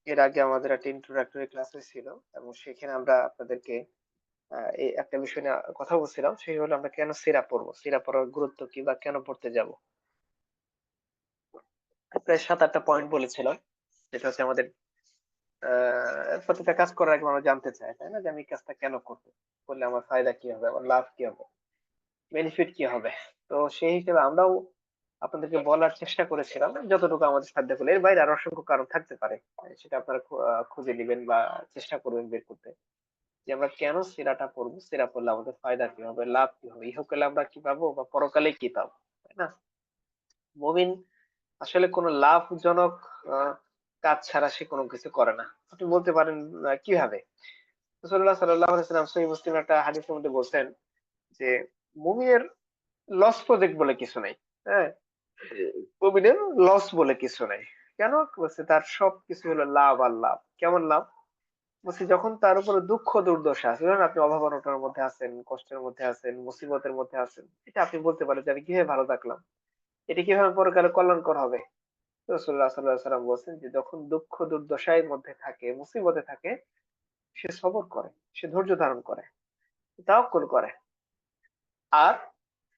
এর আগে আমাদের একটা ইন্ট্রোডাক্টরি ক্লাস হয়েছিল এবং সেখানে আমরা আপনাদেরকে এই একটা বিষয় নিয়ে কথা বলছিলাম। সেই হলো আমরা কেন সিরা পড়বো? সিরা পড়ার গুরুত্ব কি বা কেন পড়তে যাব? প্রায় ৭-৮ টা পয়েন্ট বলেছিলাম। যেটা হচ্ছে আমাদের প্রতিটা কাজ করার আগে আমরা জানতে চাই, তাই না? যে আমি এই কাজটা কেন করব? করলে আমার ফায়দা কি হবে? আমার লাভ কি হবে? বেনিফিট কি হবে? তো সেই হিসেবে আমরাও আপনাদেরকে বলার চেষ্টা করেছিলাম যতটুকু আমাদের সাধ্য হলো। এর বাইরে আরো অসংখ্য কারণ থাকতে পারে। সেটা আপনারা খুঁজে নিবেন বা চেষ্টা করবেন বের করতে। যে আমরা কেন সিরাটা পড়বো? সিরা পড়লে আমাদের ফায়দা কি হবে? লাভ কি হবে? ইহকালে আমরা কি পাবো বা পরকালে কি পাবো? তাই না? মুমিন আসলে কোনো লাভজনক আ কাজ ছাড়া সে কোনো কিছু করে না। আপনি বলতে পারেন কিভাবে? রাসূলুল্লাহ সাল্লাল্লাহু আলাইহি ওয়াসাল্লাম সহিহ মুসলিমের একটা হাদিসের মধ্যে বলছেন যে, মুমিনের লস প্রজেক্ট বলে কিছু নাই। হ্যাঁ? মুমিনের লস বলে কিছু নাই। কেন? বলছে তার সবকিছু হলো লাভ আর লাভ। কেমন লাভ? বলছি যখন তার উপরে দুঃখ দুর্দশা আছে, ধরেন আপনি অভাব অনটনের মধ্যে আছেন, কষ্টের মধ্যে আছেন, মুসিবতের মধ্যে আছেন। এটা আপনি বলতে পারেন যে আমি কিভাবে ভালো থাকলাম? এটা কিভাবে পরকালে কল্যাণকর হবে? রাসূলুল্লাহ সাল্লাল্লাহু আলাইহি ওয়াসাল্লাম বলছেন যে যখন দুঃখ দুর্দশার মধ্যে থাকে, মুসিবতে থাকে, সে সবর করে, সে ধৈর্য ধারণ করে, তাওয়াক্কুল করে। আর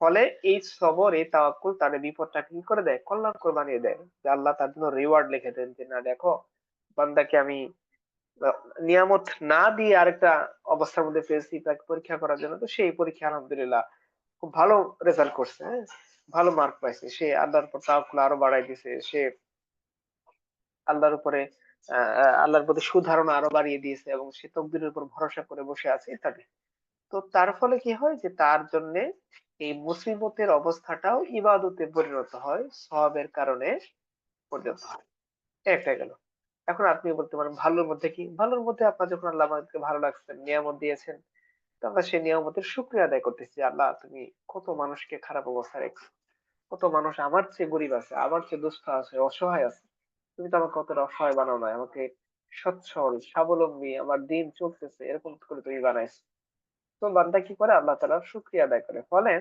ফলে এই সবর, এই তাওয়াক্কুল তার বিপদটাকে কি করে দেয়? কল্যাণকর বানিয়ে দেয়। যে আল্লাহ তার জন্য রিওয়ার্ড লিখে দেন যে না দেখো বান্দাকে আমি আ নিয়ামত না দিয়ে আরেকটা অবস্থার মধ্যে ফেলছি তাকে পরীক্ষা করার জন্য। তো সেই পরীক্ষা আলহামদুলিল্লাহ খুব ভালো রেজাল্ট করছে, হ্যাঁ? ভালো মার্ক পাইছে। সে আল্লাহর উপর তাওয়াক্কুল আরো বাড়ায় দিছে। সে আল্লাহর উপরে আল্লাহর প্রতি সুধারণা আরো বাড়িয়ে দিয়েছে এবং সে তকদিরের উপর ভরসা করে বসে আছে ইত্যাদি। তো তার ফলে কি হয় যে তার জন্যে এই মুসিবতের অবস্থাটাও ইবাদতে পরিণত হয়, সওয়াবের কারণে পরিণত হয়। একটা গেল। এখন আপনি বলতে পারেন ভালোর মধ্যে কি? ভালোর মধ্যে আপনার যখন আল্লাহ আমাদেরকে ভালো রাখছেন, নিয়ামত দিয়েছেন, তো আমরা সেই নিয়ামতের শুকরিয়া আদায় করতেছি। আল্লাহ তুমি কত মানুষকে খারাপ অবস্থায় রেখেছো। কত মানুষ আমার চেয়ে গরিব আছে, আমার চেয়ে দুস্থ আছে, অসহায় আছে। তুমি তো আমাকে অতটা অসহায় বানাও নাই। আমাকে সচ্ছল, স্বাবলম্বী, আমার দিন চলতেছে এরকম করে তুমি বানাইছো। তো বান্দা কি করে? আল্লাহ তাআলার শুকরিয়া আদায় করে। ফলে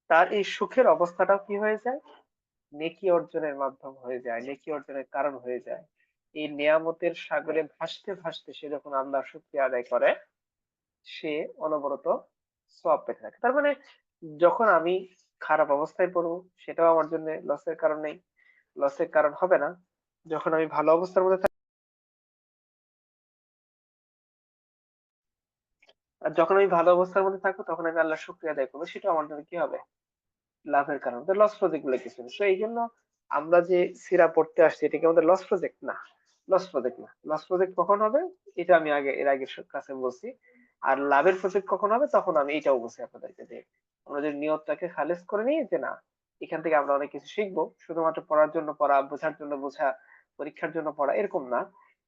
তার এই সুখের অবস্থাটাও কি হয়ে যায়? নেকি অর্জনের মাধ্যম হয়ে যায়, নেকি অর্জনের কারণ হয়ে যায়। এই নেয়ামতের সাগরে ভাসতে, ভাসতে সে যখন আল্লাহর শুকরিয়া আদায় করে, সে অনবরত সওয়াব পেতে থাকে। তার মানে যখন আমি খারাপ অবস্থায় পড়বো, সেটাও আমার জন্য লসের কারণ নেই। লসের কারণ হবে না। যখন আমি ভালো অবস্থার মধ্যে আর যখন আমি ভালো অবস্থার মধ্যে থাকবো, তখন আমি আল্লাহর শুকরিয়া আদায় করবো। সেটাও আমার জন্য কি হবে? লাভের কারণ। তো লস প্রজেক্ট বলে কিছু নেই। সো এইজন্য আমরা যে সিরা পড়তে আসছি এটা কি আমাদের লস প্রজেক্ট? না। লস প্রজেক্ট না। লস প্রজেক্ট কখন হবে? এটা আমি এর আগের ক্লাসে বলছি। আর লাভের প্রজেক্ট কখন হবে? তখন আমি এটাও বলছি আপনাদেরকে যে আমরা যদি নিয়তটাকে খালেস করে নিই যে না, এখান থেকে আমরা অনেক কিছু শিখবো। শুধুমাত্র পড়ার জন্য পড়া, বোঝার জন্য বোঝা, পরীক্ষার জন্য পড়া এরকম না।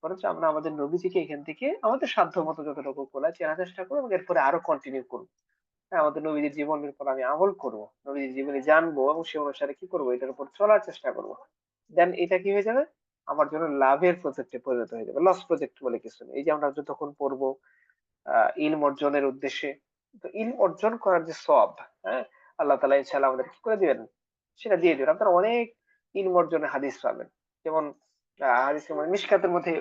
বরঞ্চ আমরা আমাদের নবীজিকে এখান থেকে আমাদের সাধ্যমত যতটুকু বলা চেনার চেষ্টা করবো এবং এরপরে আরো কন্টিনিউ করব। হ্যাঁ, আমাদের নবীজির জীবনের উপর আমি আমল করব। নবীজির জীবনী জানবো এবং সে অনুসারে কি করব? এটার উপর চলার চেষ্টা করব। দেন এটা কি হয়ে যাবে? আমার জন্য লাভের প্রজেক্টে পরিণত হয়ে যাবে। লস প্রজেক্ট বলে কিছু নেই। এই যে আমরা যতক্ষণ পড়বো ইলম অর্জনের উদ্দেশ্যে, তো ইলম অর্জন করার যে সওয়াব, হ্যাঁ? আল্লাহ তাআলা ইনশাআল্লাহ আমাদের কি করে দিবেন? সেটা দিয়ে দিবেন। আপনারা অনেক ইলম অর্জনের হাদিস পাবেন। যেমন হাদিসের মধ্যে মিশকাতের মধ্যে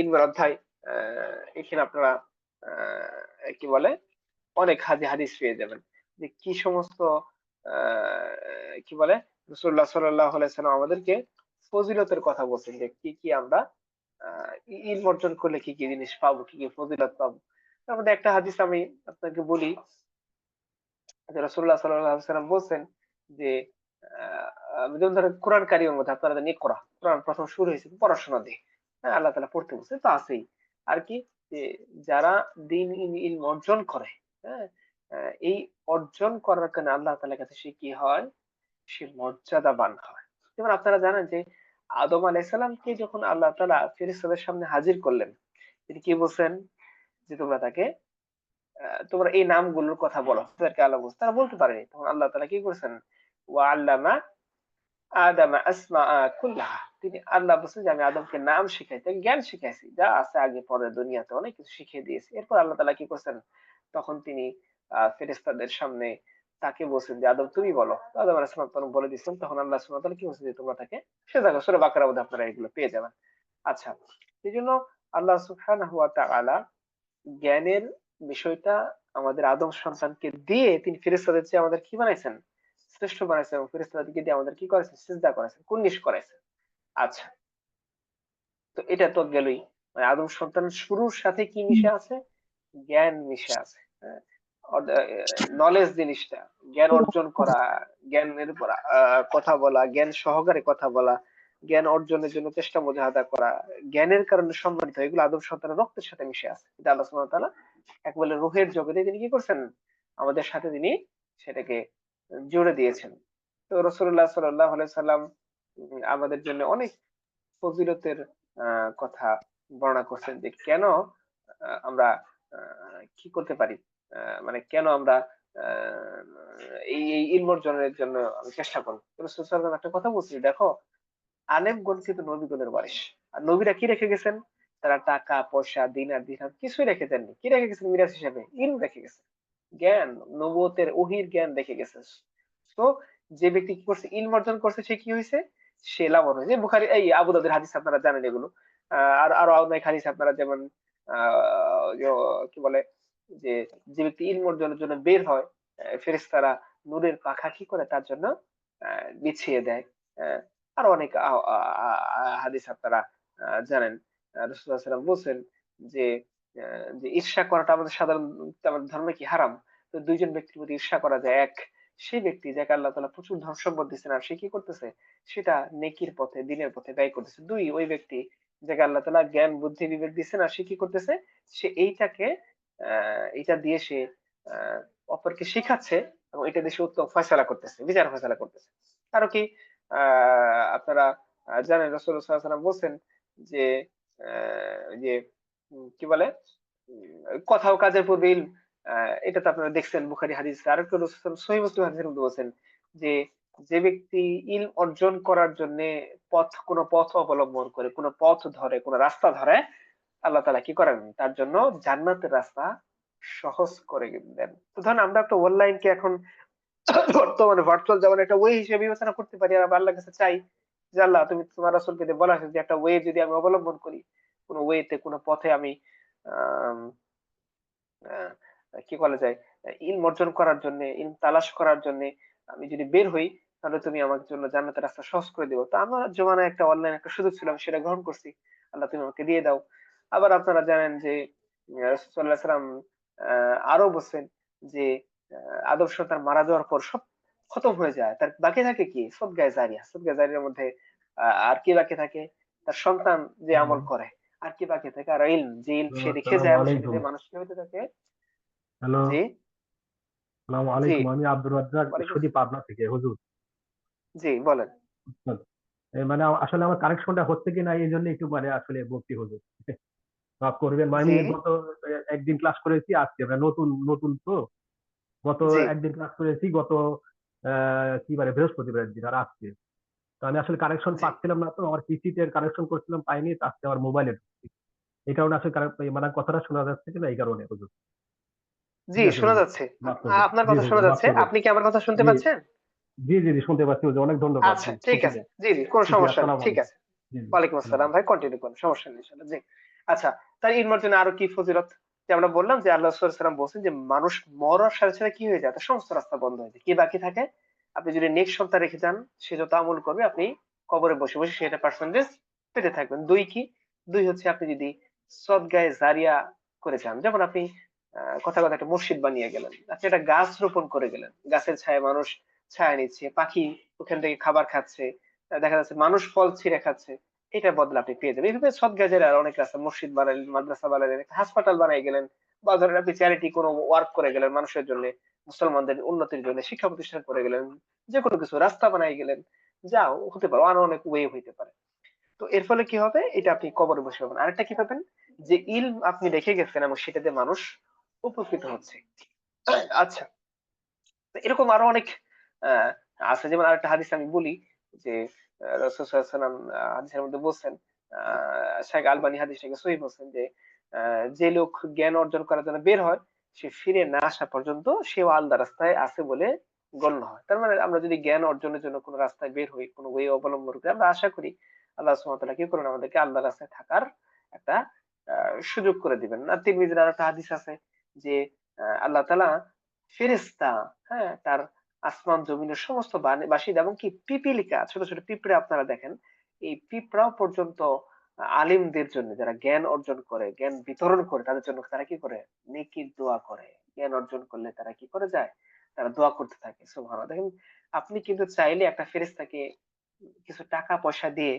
ইলমের অধ্যায় আ এখানে আপনারা কি বলে? অনেক হাদিস পেয়ে যাবেন। যে কি সমস্ত আ কি বলে? রাসূলুল্লাহ সাল্লাল্লাহু আলাইহি ওয়াসাল্লাম আমাদেরকে ফজিলতের কথা বলছেন যে কি, কি আমরা আ ইলম অর্জন করলে কি, কি জিনিস পাবো, কি, কি ফজিলত পাবো। তার মধ্যে একটা হাদিস আমি আপনাকে বলি যে রাসূলুল্লাহ সাল্লাল্লাহু আলাইহি ওয়াসাল্লাম বলছেন যে আ যেমন ধরেন কোরআন কারিমের মধ্যে আপনারা জানেন ইকরা। কোরআন ১ম শুরু হয়েছে পড়াশোনা দিয়ে। হ্যাঁ? আল্লাহ তাআলা পড়তে বলছে তো আছেই। আর কি? যে যারা দিন ইলম অর্জন করে, হ্যাঁ? আ এই অর্জন করার কারণে আল্লাহ তাআলার কাছে সে কি হয়? সে মর্যাদাবান হয়। যেমন আপনারা জানেন যে আদম আলাইহিস সালামকে যখন আল্লাহ তাআলা ফেরেশতাদের সামনে হাজির করলেন, তিনি কি বলছেন? যে তোমরা তাকে তোমরা এই নামগুলোর কথা বলো। তাদেরকে আল্লাহ বলছে। তারা বলতে পারেনি। তখন আল্লাহ তাআলা কি করেছেন? ওয়া আল্লামা আদামা আসমাআ কুল্লাহা। তিনি আল্লাহ বলছেন যে আমি আদমকে নাম শিখাইতে জ্ঞান শিখাইছি। যা আছে আগে পরে দুনিয়াতে অনেক কিছু শিখিয়ে দিয়েছি। এরপর আল্লাহ তাআলা কি করছেন? তখন তিনি ফেরেশতাদের সামনে তাকে বলছেন যে আদম তুমি বলো। তো আদম আলাইহিস সালাম তখন বলে দিয়েছেন। তখন আল্লাহ সুবহানাহু ওয়া তাআলা কি বলছেন যে তোমরা তাকে সেজদা করো। সূরা বাকারার মধ্যে আপনারা এগুলো পেয়ে যাবেন। আচ্ছা, এই জন্য আল্লাহ সুবহানাহু ওয়া তাআলা জ্ঞানের বিষয়টা আমাদের আদম সন্তানকে দিয়ে তিনি ফেরেশতাদের চেয়ে আমাদের কি বানাইছেন? শ্রেষ্ঠ বানাইছেন এবং ফেরেশতাদেরকে দিয়ে আমাদের কি করাইছেন? সিজদা করাইছেন, কুর্নিশ করাইছেন। আচ্ছা, তো এটা তো গেলই। মানে আদম সন্তানের শুরুর সাথে কি মিশে আছে? জ্ঞান মিশে আছে। হ্যাঁ? নলেজ জিনিসটা, জ্ঞান অর্জন করা, জ্ঞানের উপর কথা বলা, জ্ঞান সহকারে কথা বলা, জ্ঞান অর্জনের জন্য চেষ্টা মুজাহাদা করা, জ্ঞানের কারণে সম্মানিত, এগুলো আদম সন্তানের রক্তের সাথে মিশে আছে। এটা আল্লাহ সুবহানাহু ওয়া তাআলা একবারে রূহের জগতে তিনি কি করছেন? আমাদের সাথে তিনি সেটাকে জুড়ে দিয়েছেন। তো রাসূলুল্লাহ সাল্লাল্লাহু আলাইহি সাল্লাম আমাদের জন্য অনেক ফজিলতের কথা বর্ণনা করছেন যে কেন আমরা কি করতে পারি? মানে কেন আমরা আ এই ইলম অর্জনের জন্য আমি চেষ্টা করব। রাসূল সাল্লাল্লাহু আলাইহি ওয়াসাল্লাম একটা কথা বলছিল, দেখো আলেমগণ কিন্তু নবীগণের ওয়ারিস। আর নবীরা কি রেখে গেছেন? তারা টাকা, পয়সা, দিনার, দিরহাম কিছুই রেখে যাননি। কি রেখে গেছেন মিরাস হিসেবে? ইলম রেখে গেছেন। জ্ঞান, নবুয়তের ওহীর জ্ঞান রেখে গেছে। তো যে ব্যক্তি কি করছে? ইলম অর্জন করছে সে কি হইছে? সে লাভবান হয়েছে। বুখারী এই আবু দাউদের হাদিস আপনারা জানেন এগুলো। আর আরো অনেক হাদিস আপনারা যেমন আ ইয়ো কি বলে? যে, যে ব্যক্তি ইলম অর্জনের জন্য বের হয়, ফেরেশতারা নূরের পাখা কি করে তার জন্য আ বিছিয়ে দেয়। হ্যাঁ? আরো অনেক আ আ আ আ হাদিস আপনারা জানেন। রাসূলুল্লাহ সাল্লাল্লাহু আলাইহি ওয়াসাল্লাম বলছেন যে, আ যে ঈর্ষা করাটা আমাদের আমাদের ধর্মে কি হারাম। তো ২ জন ব্যক্তির প্রতি ঈর্ষা করা যায়। এক সেই ব্যক্তি যাকে আল্লাহ তাআলা প্রচুর ধন সম্পদ দিচ্ছেন আর সে কি করতেছে? সেটা নেকির পথে, দ্বীনের পথে ব্যয় করতেছে। ২ ওই ব্যক্তি যাকে আল্লাহ তাআলা জ্ঞান, বুদ্ধি, বিবেক দিচ্ছেন আর সে কি করতেছে? সে এইটাকে আ এইটা দিয়ে সে আ অপরকে শিখাচ্ছে এবং এটা দিয়ে সে উত্তম ফয়সালা করতেছে, বিচার ফয়সালা করতেছে। আরো কি আ আপনারা জানেন রাসূলুল্লাহ সাল্লাল্লাহু আলাইহি ওয়াসাল্লাম বলছেন যে আ যে কি বলে? কথা ও কাজের পূর্বে ইলম। আ এটা তো আপনারা দেখছেন বুখারী হাদিস। আরেকটা রাসূল সহিহ মুসলিম হাদিসের মধ্যে বলছেন যে, যে ব্যক্তি ইলম অর্জন করার জন্যে কোন পথ অবলম্বন করে, কোন পথ ধরে, কোন রাস্তা ধরে, আল্লাহ তাআলা কি করেন? তার জন্য জান্নাতের রাস্তা সহজ করে দেন। তো ধরেন আমরা একটা অনলাইনকে এখন বর্তমানে ভার্চুয়াল জামানায় একটা ওয়ে হিসেবে বিবেচনা করতে পারি। আর আমরা আল্লাহর কাছে চাই যে, আল্লাহ তুমি তোমার রাসূলকে দিয়ে বলা হয়েছে যে একটা ওয়ে যদি আমি অবলম্বন করি, কোন ওয়েতে কোন পথে আমি আম কি বলা যায়? ইলম অর্জন করার জন্যে, ইলম তালাশ করার জন্যে আমি যদি বের হই, তাহলে তুমি আমার জন্য জান্নাতের রাস্তা সহজ করে দিও। তো আমার জমানায় একটা অনলাইন একটা সুযোগ ছিল, আমি সেটা গ্রহণ করছি। আল্লাহ তুমি আমাকে দিয়ে দাও। আবার আপনারা জানেন যে রাসূল সাল্লাল্লাহু আলাইহি ওয়াসাল্লাম আ আরো বলছেন যে আ আদম সন্তান মারা যাওয়ার পর সব খতম হয়ে যায়। তার বাকি থাকে কি? সদকায়ে জারিয়া। সদকায়ে জারিয়ার মধ্যে আর কি বাকি থাকে? তার সন্তান যে আমল করে। আর কি বাকি থাকে? আর ইলম, যে ইলম সে রেখে আসসালামু যায় এবং সেটা আলাইকুম। দিয়ে মানুষ কি হইতে থাকে? হ্যালো, জি, আসসালামু জি, আলাইকুম। আমি আব্দুর রাজ্জাক ওয়ালাইকুম ঈশ্বরদী পাবনা থেকে হুজুর। জি, বলেন। বুঝছেন? মানে আসলে আমার কানেকশনটা হচ্ছে কিনা এইজন্য একটু মানে আসলে বলছি হুজুর। মাফ করবেন। জি, আমি গত একদিন ক্লাস করেছি আজকে মানে নতুন তো। গত জি, একদিন ক্লাস করেছি গত আ কি বারে বৃহস্পতিবারের দিন আর আজকে। তো আমি আসলে কানেকশন জি, পাচ্ছিলাম না তো আমার পিসিতে কানেকশন করছিলাম পাইনি। তো আজকে আমার মোবাইলে ঢুকছি। এই কারণে আসলে মানে কথাটা শোনা যাচ্ছে কিনা এই কারণে হুজুর। জি, ঠিক আছে শোনা হুজুর। যাচ্ছে। মাফ করবেন। আপনার জি কথা শোনা হুজুর মাফ যাচ্ছে। করবেন। আপনি কি আমার কথা শুনতে জি, পাচ্ছেন? জি, জি, শুনতে পাচ্ছি হুজুর। অনেক ধন্যবাদ। আচ্ছা, জি, ঠিক আছে। শুকরিয়া। জি, জি, কোন শুকরিয়া। সমস্যা নেই। আসসালামু ঠিক আলাইকুম। আছে। জি, জি। ওয়ালাইকুম আসসালামু আসসালাম আলাইকুম। ভাই, কন্টিনিউ করুন। সমস্যা নেই ইনশাআল্লাহ। জি। আচ্ছা, তার ইলম অর্জনে আরো কি ফজিলত? যে আমরা বললাম যে আল্লাহ রাসূল সাল্লাল্লাহু আলাইহি ওয়াসাল্লাম বলছেন যে মানুষ মরার সাথে, সাথে কি হয়ে যায়? তার সমস্ত রাস্তা বন্ধ হয়ে যায়। কি বাকি থাকে? আপনি যদি নেক সন্তান রেখে যান, সে যত আমল করবে আপনি কবরে বসে, বসে সেটা পার্সেন্টেজ পেতে থাকবেন। ২ কি? ২ হচ্ছে আপনি যদি সদগায়ে জারিয়া করে যান। যেমন আপনি কথায়, কথায় একটা মসজিদ বানিয়ে গেলেন। আপনি একটা গাছ রোপণ করে গেলেন। গাছের ছায়ায় মানুষ ছায়া নিচ্ছে, পাখি ওখান থেকে খাবার খাচ্ছে। দেখা যাচ্ছে মানুষ ফল ছিঁড়ে খাচ্ছে। এটার বদলে আপনি পেয়ে যাবেন। এভাবে সদগায়ে জারিয়া আর অনেক রাস্তা, মসজিদ বানাইলেন, মাদ্রাসা বানাইলেন, একটা হাসপাতাল বানায় গেলেন বা ধরেন আপনি চ্যারিটি কোনো ওয়ার্ক করে গেলেন মানুষের জন্যে, মুসলমানদের উন্নতির জন্য শিক্ষা প্রতিষ্ঠান করে গেলেন। যেকোনো কিছু রাস্তা বানায় গেলেন। যাও হতে পারে, আরো অনেক ওয়ে হইতে পারে। তো এর ফলে কি হবে? এটা আপনি কবরে বসে পাবেন। আরেকটা কি পাবেন? যে ইলম আপনি রেখে গেছেন এবং সেটাতে মানুষ উপকৃত হচ্ছে। আচ্ছা, তো এরকম আরো অনেক আ আছে। যেমন আরেকটা হাদিস আমি বলি যে রাসূল সাল্লাল্লাহু আলাইহি ওয়াসাল্লাম হাদিসের মধ্যে বলছেন, আ শাইখ আলবানী হাদিসটাকে সহিহ বলছেন যে, আ যে লোক জ্ঞান অর্জন করার জন্য বের হয়, সে ফিরে না আসা পর্যন্ত সেও আল্লাহর রাস্তায় আছে বলে গণ্য হয়। তার মানে আমরা যদি জ্ঞান অর্জনের জন্য কোন রাস্তায় বের হই, কোন ওয়ে অবলম্বন করি, আমরা আশা করি আল্লাহ সুবহানাহু ওয়া তাআলা কি করবেন, আমাদেরকে আল্লাহর রাস্তায় থাকার একটা সুযোগ করে দিবেন। আর তিরমিজির আরেকটা হাদিস আছে যে আল্লাহ তাআলা ফেরেশতা, হ্যাঁ? তার আসমান জমিনের সমস্ত বাসিন্দা এবং কি পিপীলিকা, ছোট, ছোট পিঁপড়ে আপনারা দেখেন, এই পিঁপড়াও পর্যন্ত আলিমদের জন্য, যারা জ্ঞান অর্জন করে, জ্ঞান বিতরণ করে, তাদের জন্য তারা কি করে? নেকির দোয়া করে। জ্ঞান অর্জন করলে তারা কি করে যায়? তারা দোয়া করতে থাকে। সুবহানাল্লাহ। দেখেন, আপনি কিন্তু চাইলে একটা ফেরেশতাকে কিছু টাকা পয়সা দিয়ে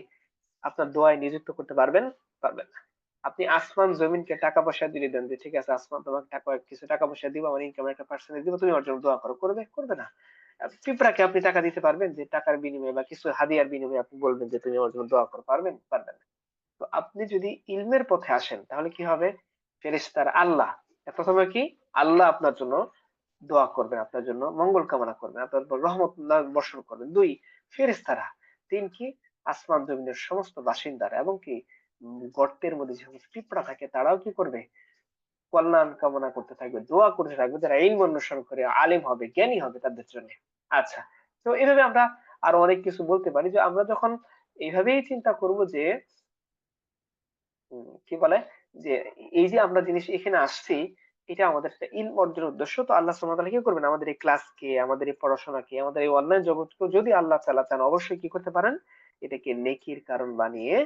আপনার দোয়ায় নিযুক্ত করতে পারবেন? পারবেন না। আপনি আসমান জমিনকে টাকা পয়সা দিয়ে দেন যে, ঠিক আছে আসমান তোমাকে কিছু টাকা পয়সা দিব, আমার ইনকামের একটা পার্সেন্টেজ দিব, তুমি আমার জন্য দোয়া করো। করবে? করবে না। পিঁপড়াকে আপনি টাকা দিতে পারবেন যে টাকার বিনিময়ে বা কিছু হাদিয়ার বিনিময়ে আপনি বলবেন যে তুমি আমার জন্য দোয়া করো। পারবেন? পারবেন না। তো আপনি যদি ইলমের পথে আসেন তাহলে কি হবে? ফেরেশতারা আল্লাহ, প্রথমে কি? আল্লাহ আপনার জন্য দোয়া করবেন, আপনার জন্য মঙ্গল কামনা করবেন, আপনার উপর রহমত বর্ষণ করবেন। ২ ফেরেশতারা। ৩ কি? আসমান জমিনের সমস্ত বাসিন্দারা এবং কি গর্তের মধ্যে যে সমস্ত পিঁপড়া থাকে তারাও কি করবে? কল্যাণ কামনা করতে থাকবে, দোয়া করতে থাকবে, যারা ইলম অন্বেষণ করে আলেম হবে, জ্ঞানী হবে তাদের জন্য। আচ্ছা। তো এভাবে আমরা আরো অনেক কিছু বলতে পারি যে আমরা যখন এইভাবেই চিন্তা করব যে কি বলে? যে এই যে আমরা জিনিস এখানে আসছি, এটা আমাদের একটা ইলম অর্জনের উদ্দেশ্য। তো আল্লাহ সুবহানাহু ওয়া তাআলা কি করবেন? আমাদের এই ক্লাসকে, আমাদের এই পড়াশোনাকে, আমাদের এই অনলাইন জগৎকেও যদি আল্লাহ তাআলা চান, অবশ্যই কি করতে পারেন? এটাকে নেকির কারণ বানিয়ে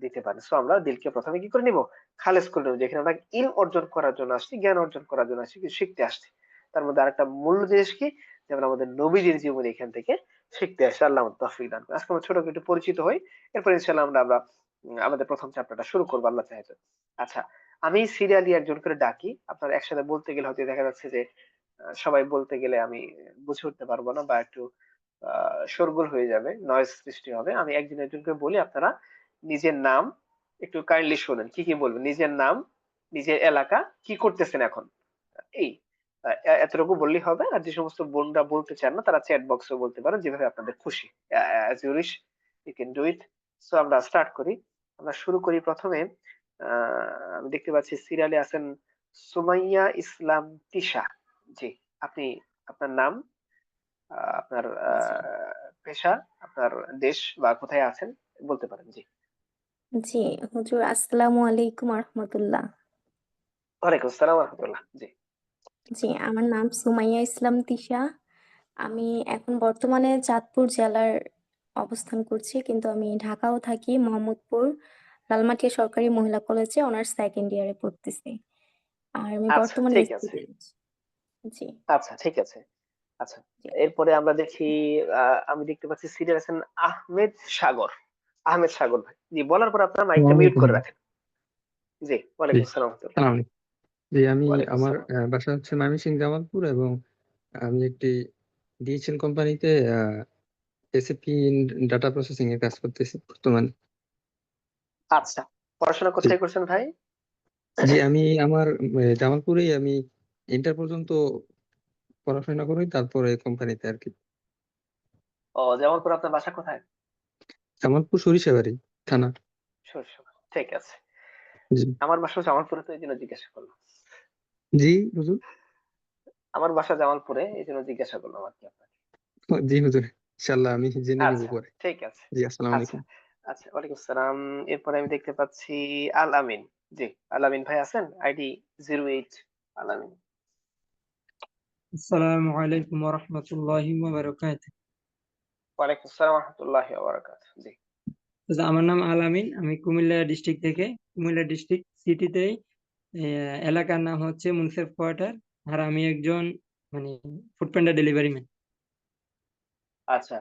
দিতে পারেন। সো আমরা দিলকে ১ম এ কি করে নিব? খালেস করে নেব। যেখানে আমরা ইলম অর্জন করার জন্য আসছি, জ্ঞান অর্জন করার জন্য আসছি, কিছু শিখতে আসছি। তার মধ্যে আরেকটা মূল জিনিস কি? যে আমরা আমাদের নবীজির জীবনী এখান থেকে শিখতে আসছি। আল্লাহ আমাদের তৌফিক দান করুন। আজকে আমরা ছোট করে একটু পরিচিত হই। এরপর ইনশাআল্লাহ আমরা আমাদের ১ম চ্যাপ্টারটা শুরু করব আল্লাহ চাহে তো। আচ্ছা, আমি সিরিয়ালি একজন করে ডাকি। আপনার একসাথে বলতে গেলে হয়তো দেখা যাচ্ছে যে সবাই বলতে গেলে আমি বুঝে উঠতে পারবো না বা একটু আ শোরগোল হয়ে যাবে, নয়েজ সৃষ্টি হবে। আমি একজন, একজন করে বলি, আপনারা নিজের নাম একটু কাইন্ডলি শোনেন। কি, কি বলবেন? নিজের নাম, নিজের এলাকা, কি করতেছেন এখন? এই এতটুকু বললেই হবে। আর যে সমস্ত বোনরা বলতে চান না তারা চ্যাট বক্সেও বলতে পারেন, যেভাবে আপনাদের খুশি। as you wish you can do it. So আমরা স্টার্ট করি। আমরা শুরু করি ১ম এ আ আমি দেখতে পাচ্ছি সিরিয়ালে আছেন সুমাইয়া ইসলাম তিশা। জি, আপনি আপনার নাম, আপনার জি পেশা, আপনার দেশ বা কোথায় আছেন বলতে পারেন। জি। জি হুজুর, আসসালামু আলাইকুম রহমতুল্লাহ। ওয়ালাইকুম আসসালাম ওয়া রাহমাতুল্লাহ। জি। জি, আমার নাম সুমাইয়া ইসলাম তিশা। আমি এখন বর্তমানে চাঁদপুর জেলার অবস্থান করছি, কিন্তু আমি ঢাকাও থাকি, মোহাম্মদপুর লালমাটিয়া সরকারি মহিলা কলেজে অনার্স সেকেন্ড ইয়ারে পড়তেছি। আর আমি আচ্ছা, বর্তমানে ঠিক আছে। স্টুডেন্ট। জি আচ্ছা, ঠিক আছে। আচ্ছা। জি এরপরে আমরা দেখি আ আমি দেখতে পাচ্ছি সিরিয়াল আছেন আহমেদ সাগর। আহমেদ সাগর ভাই। জি, বলার পর আপনার মাইকটা আসসালামু মিউট আলাইকুম। করে রাখেন। জি, জি, ওয়ালাইকুম আসসালাম ওয়া রাহমাতুল্লাহ। সালাম আলাইকুম। জি, আমি ওয়ালাইকুম আমার আসসালাম। বাসা হচ্ছে ময়মনসিংহ জামালপুর এবং আমি একটি ডিএচএল কোম্পানিতে এসএপি ইন ডাটা প্রসেসিং এ কাজ করতেছি বর্তমানে। আচ্ছা। পড়াশোনা জি, কোথায় করছেন ভাই? জি, আমি আমার জামালপুরেই আমি ইন্টার পর্যন্ত পড়াশোনা করি, তারপরে কোম্পানিতে আর কি। ও, জামালপুর আপনার বাসা কোথায়? জামালপুর সরিষাবাড়ি থানা। সরিষাবাড়ি। ঠিক আছে। জি, আমার বাসা জামালপুরে, তো এইজন্য জিজ্ঞাসা করলাম। জি হুজুর। আমার বাসা জামালপুরে, এইজন্য জিজ্ঞাসা করলাম আরকি আপনাকে। জি হুজুর, ইনশাআল্লাহ আমি জেনে নিব আচ্ছা, পরে। ঠিক আছে। জি, আসসালামু আচ্ছা, আলাইকুম। আচ্ছা, ওয়ালাইকুম আসসালাম। এরপরে আমি দেখতে পাচ্ছি আল আমিন। জি, আল আমিন ভাই আছেন? আইডি 08 আল আমিন। আসসালামু আলাইকুম ওরহমতুল্লাহি ওয়াবারাকাতুহু। ওয়ালাইকুম আসসালাম ওয়া রাহমাতুল্লাহি ওয়া বারাকাতুহু। জি। আচ্ছা, আমার নাম আলামিন। আমি কুমিল্লা ডিস্ট্রিক্ট থেকে, কুমিল্লা ডিস্ট্রিক্ট সিটিতেই এলাকার নাম হচ্ছে মুন্সেফ কোয়ার্টার। আর আমি একজন মানে ফুড প্যান্ডা ডেলিভারি ম্যান। আচ্ছা।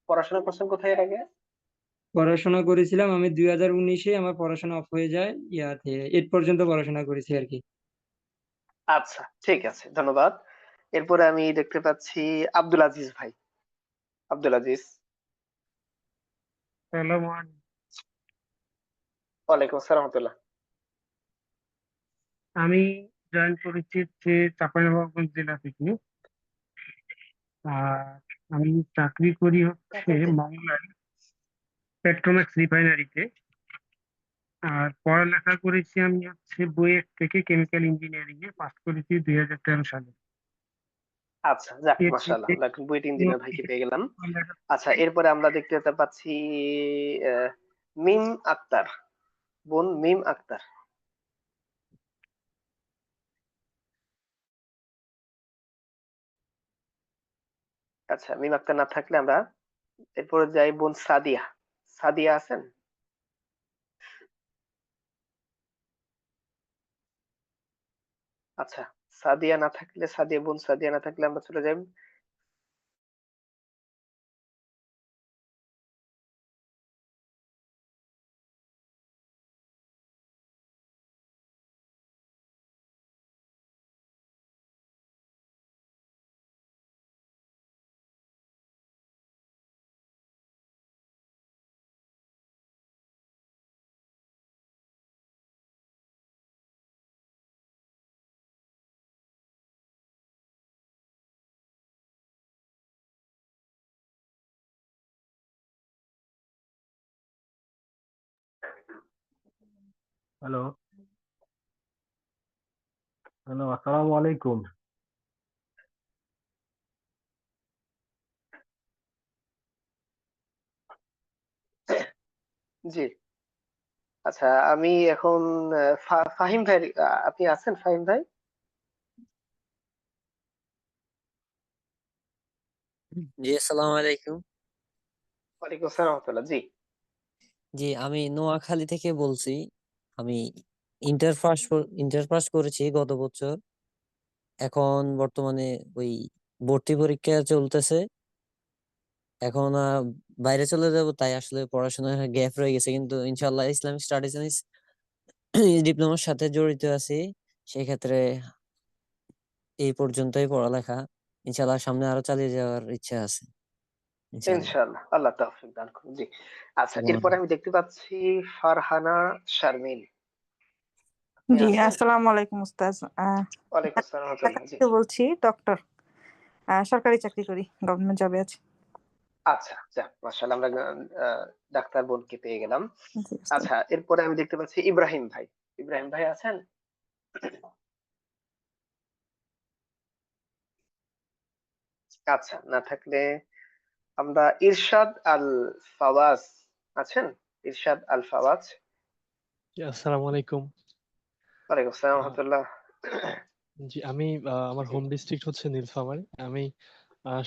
পড়াশোনা করছেন কোথায় এর আগে? পড়াশোনা করেছিলাম আমি 2019-এ, আমার পড়াশোনা অফ হয়ে যায়। ইয়াতে 8 পর্যন্ত পড়াশোনা করেছি আর কি। আচ্ছা, ঠিক আছে। ধন্যবাদ। এরপরে আমি দেখতে পাচ্ছি আব্দুল আজিজ ভাই। আব্দুল আজিজ। আসসালামু আলাইকুম। ওয়ালাইকুম আসসালাম ওয়া রাহমাতুল্লাহ। আমি জয়েন করেছি হচ্ছে চাঁপাইনবাবগঞ্জ জেলা থেকে। আর আমি চাকরি করি হচ্ছে মংলায় পেট্রোম্যাক্স রিফাইনারিতে। আর পড়ালেখা করেছি আমি হচ্ছে বুয়েট থেকে কেমিক্যাল ইঞ্জিনিয়ারিং এ, পাস করেছি 2013 সালে। আচ্ছা, যাক এর মাশাআল্লাহ। থেকে আমরা বুয়েট ইঞ্জিনিয়ার ভাইকে পেয়ে গেলাম। পড়ালেখা আচ্ছা, করেছি। এরপরে আমরা দেখতে পাচ্ছি মিম আক্তার, বোন মিম আক্তার। আচ্ছা, মিম আক্তার না থাকলে আমরা এরপরে যাই বোন সাদিয়া। সাদিয়া আছেন? আচ্ছা, সাদিয়া না থাকলে, সাদিয়া বোন সাদিয়া না থাকলে আমরা চলে যাই হ্যালো, হ্যালো, আসসালামু আলাইকুম। জি। আচ্ছা, আমি এখন ফাহিম ভাই, আপনি আছেন ফাহিম ভাই? জি আসসালামু আলাইকুম। ওয়ালাইকুম আসসালাম রাহমাতুল্লাহ। জি। জি আমি নোয়াখালী থেকে বলছি। আমি ইন্টার পাস করেছি গত বছর। এখন বর্তমানে ওই ভর্তি পরীক্ষা চলতেছে। এখন বাইরে চলে যাব, তাই আসলে পড়াশোনার গ্যাপ রয়ে গেছে, কিন্তু ইনশাআল্লাহ ইসলামিক স্টাডিজ ডিপ্লোমার সাথে জড়িত আছি। সেক্ষেত্রে এই পর্যন্তই পড়ালেখা। ইনশাআল্লাহ সামনে আরো চালিয়ে যাওয়ার ইচ্ছা আছে ইনশাআল্লাহ। ইনশাআল্লাহ, আল্লাহ তৌফিক দান করুন। জি। আচ্ছা, আল্লাহ এরপরে আমি দেখতে পাচ্ছি ফারহানা শারমিন। আপনি জি আছেন? আসসালামু আলাইকুম উস্তাজ। ওয়ালাইকুম আসসালাম ঢাকা রাহমাতুল্লাহ। জি। থেকে বলছি, ডক্টর, সরকারি চাকরি করি, গভর্নমেন্ট জবে আছি। আচ্ছা, যাক মাশাআল্লাহ, আমরা ডাক্তার বোনকে পেয়ে গেলাম। জি উস্তাদ। আচ্ছা, এরপরে আমি দেখতে পাচ্ছি ইব্রাহিম ভাই। ইব্রাহিম ভাই আছেন? আচ্ছা, না থাকলে আমরা ইরশাদ আল ফাওয়াজ আছেন? ইরশাদ আল ফাওয়াজ। জি, আসসালামু আলাইকুম। ওয়ালাইকুম আসসালাম আহ, রাহমাতুল্লাহ। জি আমি আমার জি। হোম ডিস্ট্রিক্ট হচ্ছে নীলফামারী। আমি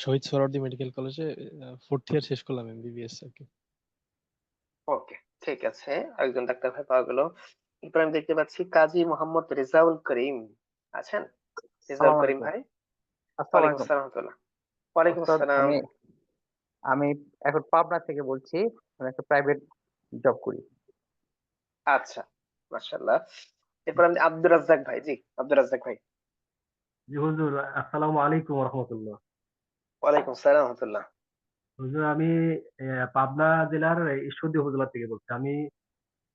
শহীদ সোহরাওয়ার্দী মেডিকেল কলেজে 4th ইয়ার শেষ করলাম এমবিবিএস আর কি। ওকে, ঠিক আছে। একজন ডাক্তার ভাই পাওয়া গেল। এরপর আমি দেখতে পাচ্ছি কাজী মোহাম্মদ রেজাউল করিম আছেন? রেজাউল আসসালামু করিম আলাইকুম। ভাই। আসসালামু ওয়ালাইকুম আলাইকুম। আসসালাম রাহমাতুল্লাহ। ওয়ালাইকুম ওস্তাদ, আসসালাম। আমি এখন পাবনা থেকে বলছি। আমি একটা প্রাইভেট জব করি। আচ্ছা, মাশাআল্লাহ। এরপর আমি আব্দুর রাজ্জাক ভাই। জি, আব্দুর রাজ্জাক ভাই। জি হুজুর, আসসালামু আলাইকুম রহমতুল্লাহ। ওয়ালাইকুম আসসালাম রাহমাতুল্লাহ। হুজুর, আমি পাবনা জেলার ঈশ্বরদী উপজেলা থেকে বলছি। আমি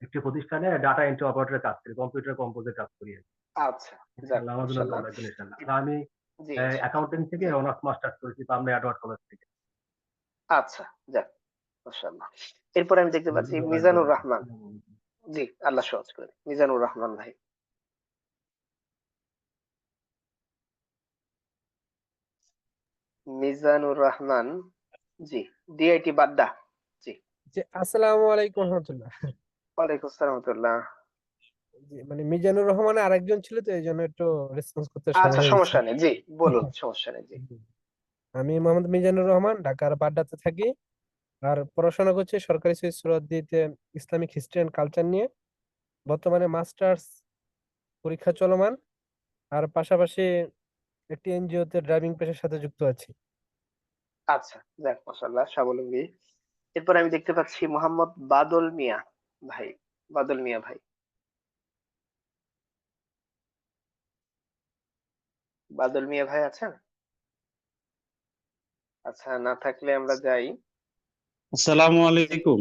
একটি প্রতিষ্ঠানে ডাটা এন্ট্রি অপারেটরের কাজ করি, কম্পিউটার কম্পোজের কাজ করি। আচ্ছা, যাক ইনশাআল্লাহ আমার জন্য মাশাআল্লাহ। দোয়া রাখবেন ইনশাআল্লাহ। আর আমি জি, ইনশাআল্লাহ। অ্যাকাউন্টিং থেকে জি। অনার্স মাস্টার্স করেছি পাবনা এডওয়ার্ড কলেজ থেকে। আচ্ছা, যাক মাশাআল্লাহ। এরপরে আমি দেখতে পাচ্ছি হুজুর দোয়া রাখবেন মিজানুর রহমান। ইনশাআল্লাহ। জি, আল্লাহ সহজ করে দিন। মিজানুর রহমান ভাই। মিজানুর রহমান। জি, ডিআইটি বাড্ডা। জি। জি আসসালামু আলাইকুম রহমতুল্লাহ। ওয়ালাইকুম আসসালাম রাহমাতুল্লাহ। জি মানে মিজানুর রহমান আরেকজন ছিল, তো এই জন্য একটু রেসপন্স করতে সময় আচ্ছা, হয়ে গেছে। সমস্যা নেই। জি, বলুন, সমস্যা নেই। জি। আমি মোহাম্মদ মিজানুর রহমান, ঢাকার বাড্ডাতে থাকি। আর পড়াশোনা করছি সরকারি সৈয়দ সোহরাওয়ার্দীতে ইসলামিক হিস্ট্রি এন্ড কালচার নিয়ে। বর্তমানে মাস্টার্স পরীক্ষা চলমান। আর পাশাপাশি একটি এনজিও তে ড্রাইভিং পেশার সাথে যুক্ত আছি। আচ্ছা, যাক মাশাআল্লাহ, স্বাবলম্বী। এরপর আমি দেখতে পাচ্ছি মোহাম্মদ বাদল মিয়া ভাই। বাদল মিয়া ভাই। বাদল মিয়া ভাই আছেন? আচ্ছা, না থাকলে আমরা যাই। আসসালামু আলাইকুম।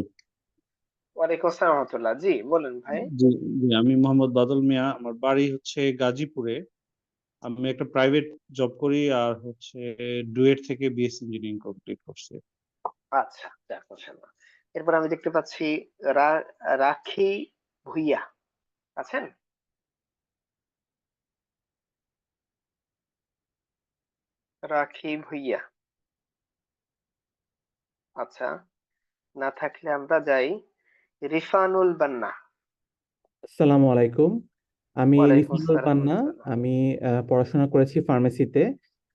ওয়ালাইকুম আসসালাম রাহমাতুল্লাহ। জি, বলুন ভাই। জি, জি, আমি মোহাম্মদ বাদল মিয়া। আমার বাড়ি হচ্ছে গাজীপুরে। আমি একটা প্রাইভেট জব করি আর হচ্ছে ডুয়েট থেকে বিএসসি ইঞ্জিনিয়ারিং কমপ্লিট করছি। আচ্ছা, যাক মাশাআল্লাহ। এরপর আমি দেখতে পাচ্ছি রাখি ভুইয়া আছেন? রাখি ভুইয়া। আচ্ছা, না থাকলে আমরা যাই রিফানুল বান্না। আসসালামু আলাইকুম। আমি ওয়ালাইকুম রিফানুল আসসালাম পান্না। রহমতুল্লাহ। আমি পড়াশোনা করেছি ফার্মেসিতে।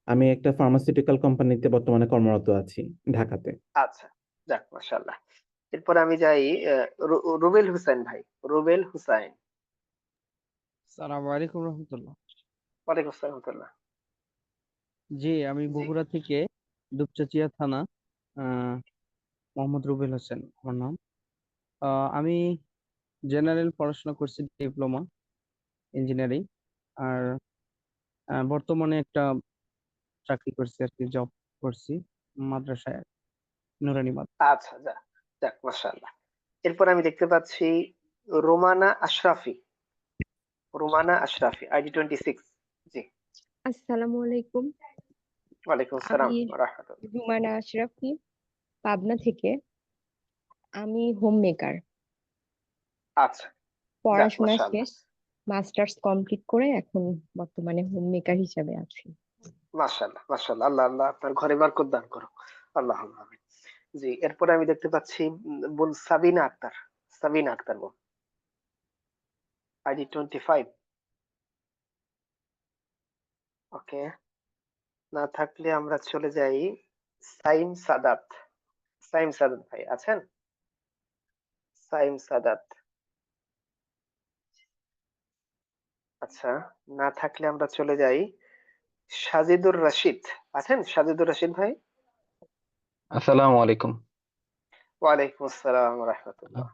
আমি একটা ফার্মাসিউটিক্যাল কোম্পানিতে বর্তমানে কর্মরত আছি ঢাকাতে। আচ্ছা, যাক মাশাআল্লাহ। এরপর আমি যাই রুবেল হুসাইন ভাই। রুবেল হুসাইন। সালাম আলাইকুম রহমতুল্লাহ। ওয়ালাইকুম আসসালাম রহমতুল্লাহ। জি, আমি জি বগুড়া থেকে দুপচাঁচিয়া থানা, আহ মোহাম্মদ রুবেল হোসেন আমার নাম। আমি জেনারেল পড়াশোনা করছি, ডিপ্লোমা ইঞ্জিনিয়ারিং। আর বর্তমানে একটা চাকরি করছি আর কি, জব করছি মাদ্রাসায়, নুরানি মাদ্রাসা। আচ্ছা, যাক যাক মাশাআল্লাহ। এরপর আমি দেখতে পাচ্ছি রোমানা আশরাফি। রোমানা আশরাফি আইডি 26। জি। আসসালামু আলাইকুম। ওয়ালাইকুম আসসালাম আমি রাহমাতুল্লাহ। রুমানা আশরাফি, পাবনা থেকে। আমি হোম মেকার। আচ্ছা, যাক পড়াশোনা মাশাআল্লাহ। শেষ, মাস্টার্স কমপ্লিট করে এখন বর্তমানে হোম মেকার হিসাবে আছি। মাশাআল্লাহ মাশাআল্লাহ। আল্লাহ আল্লাহ আপনার ঘরে বরকত দান করুক। আল্লাহুম্মা আমিন। জি, এরপরে আমি দেখতে পাচ্ছি বোন সাবিনা আক্তার। সাবিনা আক্তার বোন আইডি 25। ওকে, না থাকলে আমরা চলে যাই সাইম সাদাত। সাইম সাদাত ভাই আছেন? সাইম সাদাত। আচ্ছা, না থাকলে আমরা চলে যাই সাজিদুর রশিদ। আছেন সাজিদুর রশিদ ভাই? আসসালামু আলাইকুম। ওয়ালাইকুম আসসালাম রাহমাতুল্লাহ।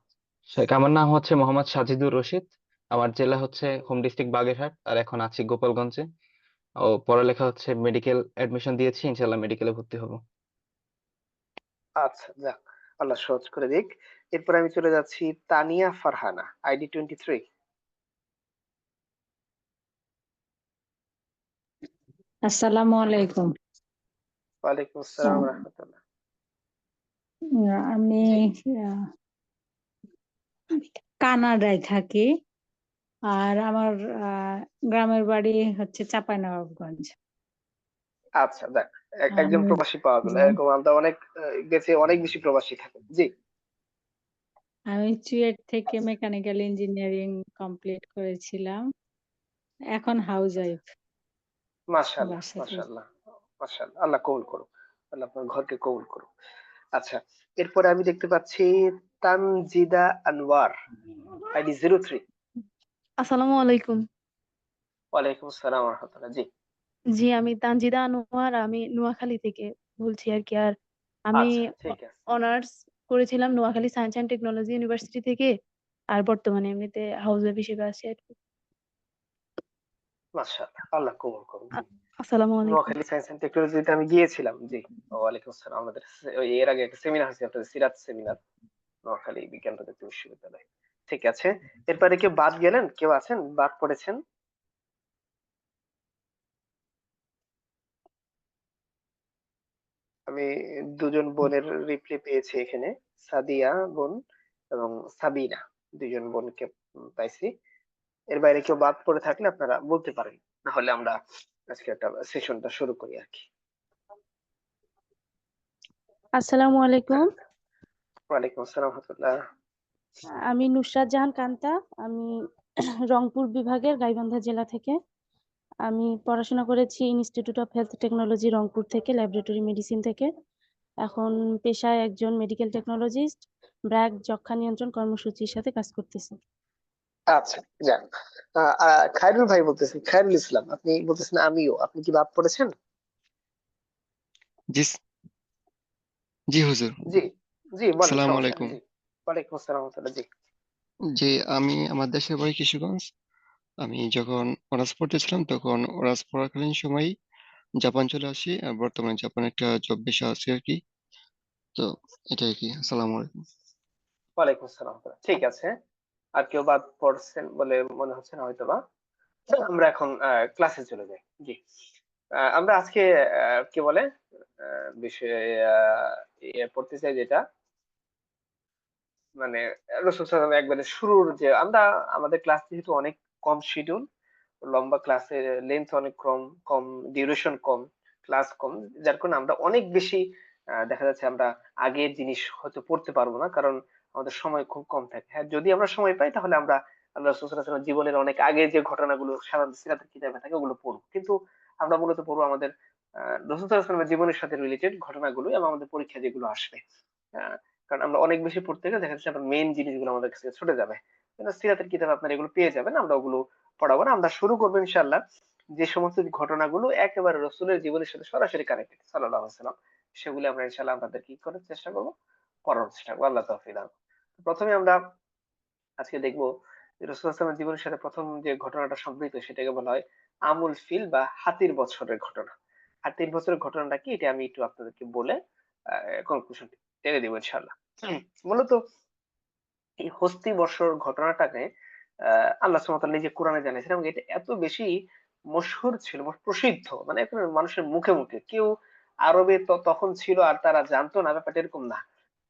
শেখ, আমার নাম হচ্ছে মোহাম্মদ সাজিদুর রশিদ। আমার জেলা হচ্ছে হোম ডিস্ট্রিক্ট বাগেরহাট, আর এখন আছি গোপালগঞ্জে। ও পড়ালেখা হচ্ছে মেডিকেল অ্যাডমিশন দিয়েছি, ইনশাল্লাহ মেডিকেলে ভর্তি হব। আচ্ছা, যাক আল্লাহ সহজ করে দিক। এরপর আমি চলে যাচ্ছি তানিয়া ফারহানা আইডি 23। আসসালামু আলাইকুম। ওয়ালাইকুম আসসালাম রাহমাতুল্লাহ। আমি জি। কানাডায় থাকি, আর আমার গ্রামের বাড়ি হচ্ছে চাঁপাইনবাবগঞ্জ। আচ্ছা, যাক একজন আমি প্রবাসী পাওয়া গেল। জি, এরকম আমরা অনেক গেছে, অনেক বেশি প্রবাসী থাকে। জি। আমি চুয়েট থেকে মেকানিক্যাল ইঞ্জিনিয়ারিং কমপ্লিট করেছিলাম, এখন হাউস ওয়াইফ, মাশাআল্লাহ বাসা থেকে। মাশাআল্লাহ মাশাআল্লাহ। আল্লাহ কবুল করুক। আল্লাহ আপনার ঘরকে কবুল করুক। আচ্ছা, এরপরে আমি দেখতে পাচ্ছি তানজিদা আনোয়ার আইডি 03। আসসালামু আলাইকুম। ওয়ালাইকুম আসসালাম ওয়া রাহমাতুল্লাহ। জি। জি, আমি তানজিদা আনোয়ার, আমি নোয়াখালী থেকে বলছি আর কি। আর আমি আচ্ছা, ঠিক আছে। অনার্স করেছিলাম Noakhali science and technology university থেকে। আর বর্তমানে এমনিতে হাউস ওয়াইফ হিসেবে আছি আর কি। মাশাআল্লাহ। আল্লাহ কবুল করুক। জি। আসসালামু আলাইকুম। নোয়াখালী সায়েন্স এন্ড টেকনোলজিতে আমি গিয়েছিলাম। জি। ওয়ালাইকুম আসসালাম। আমাদের ওই এর আগে একটা সেমিনার হয়েছে, আপনাদের সিরাত সেমিনার, নোয়াখালী বিজ্ঞান প্রযুক্তি বিশ্ববিদ্যালয়। ঠিক আছে। এরপরে কেউ বাদ গেলেন? কেউ আছেন বাদ পড়েছেন? আমি দুজন বোনের রিপ্লাই পেয়েছি এখানে, সাদিয়া বোন এবং সাবিনা, দুজন বোনকে পাইছি। এর বাইরে কেউ বাদ পড়ে থাকলে আপনারা বলতে পারেন, না হলে আমরা আজকে একটা সেশনটা শুরু করি আর কি। আসসালামু আলাইকুম। ওয়ালাইকুম আসসালাম রাহমাতুল্লাহ। আমি নুসরাত জাহান কান্তা। আমি রংপুর বিভাগের গাইবান্ধা জেলা থেকে। আমি পড়াশোনা করেছি institute of health technology Rangpur থেকে, ল্যাবরেটরি মেডিসিন থেকে। এখন পেশায় একজন মেডিকেল টেকনোলজিস্ট, ব্র্যাক যক্ষ্মা নিয়ন্ত্রণ কর্মসূচির সাথে কাজ করতেছি। আচ্ছা, যাক। খায়রুল ভাই বলতেছেন, খায়রুল ইসলাম, আপনি বলতেছেন আমিও, আপনি কি বাদ পড়েছেন? জি জি হুজুর। জি জি, বলেন, আসসালামু সমস্যা নেই। আলাইকুম। জি। ওয়ালাইকুম আসসালাম ওয়া রাহমাতুল্লাহ। জি। জি, আমি আমার দেশের বাড়ি কিশোরগঞ্জ। আমি যখন অনার্স পড়তেছিলাম তখন অনার্স পড়াকালীন সময় জাপান চলে আসি, আর বর্তমানে জাপানে একটা জব বিষয় আছে আর কি। তো এটাই কি। আসসালামু আলাইকুম। ওয়ালাইকুম আসসালাম ওয়া রাহমাতুল্লাহ। ঠিক আছে। আর কেউ বাদ পড়ছেন বলে মনে হচ্ছে না হয়তোবা। আমরা এখন ক্লাসে চলে যাই। জি। আমরা আজকে কি বলে বিষয়ে পড়তে চাই, যেটা মানে রাসূল সাল্লাল্লাহু আলাইহি ওয়াসাল্লাম একবারে শুরুর যে আমরা আমাদের ক্লাস যেহেতু অনেক কম শিডিউল, লম্বা ক্লাসের লেন্থ অনেক কম, কম ডিউরেশন কম, ক্লাস কম, যার কারণে আমরা অনেক বেশি দেখা যাচ্ছে আমরা আগের জিনিস হয়তো পড়তে পারবো না, কারণ আমাদের সময় খুব কম থাকে। হ্যাঁ, যদি আমরা সময় পাই তাহলে আমরা আল্লাহ রাসূল সাল্লাল্লাহু আলাইহি ওয়াসাল্লাম জীবনের অনেক আগে যে ঘটনাগুলো সাধারণত সিরাতের কিতাবে থাকে ওগুলো পড়বো, কিন্তু আমরা মূলত পড়বো আমাদের রাসূল সাল্লাল্লাহু আলাইহি ওয়াসাল্লামের জীবনের সাথে রিলেটেড ঘটনাগুলো এবং আমাদের পরীক্ষা যেগুলো আসবে। কারণ আমরা অনেক বেশি পড়তে গেলে দেখা যাচ্ছে আপনার মেইন জিনিসগুলো আমাদের কাছে ছুটে যাবে। কিন্তু সিরাতের কিতাবে আপনারা এগুলো পেয়ে যাবেন, আমরা ওগুলো পড়াবো না। আমরা শুরু করবো ইনশাআল্লাহ যে সমস্ত ঘটনাগুলো একেবারে রাসূলের জীবনের সাথে সরাসরি কানেক্টেড সাল্লাল্লাহু আলাইহি ওয়াসাল্লাম, সেগুলো আমরা ইনশাআল্লাহ আপনাদের কি করার চেষ্টা করবো, পড়ানোর চেষ্টা করবো। আল্লাহ তৌফিক দান করুন। প্রথমে আমরা আজকে দেখবো যে রাসূল সাল্লাল্লাহু আলাইহি ওয়াসাল্লামের জীবনের সাথে প্রথম যে ঘটনাটা সম্পৃক্ত সেটাকে বলা হয় আমুল ফিল বা হাতির বছরের ঘটনা। হাতির বছরের ঘটনাটা কি এটা আমি একটু আপনাদেরকে বলে কনক্লুশন টেনে দিব ইনশাআল্লাহ। মূলত এই হস্তি বর্ষর ঘটনাটাকে আল্লাহ সুবহানাহু ওয়া তাআলা নিজে কোরআনে জানিয়েছেন এবং এটা এত বেশি মশহুর ছিল, প্রসিদ্ধ, মানে এখন মানুষের মুখে মুখে। কেউ আরবে তখন ছিল আর তারা জানতো না, ব্যাপারটা এরকম না।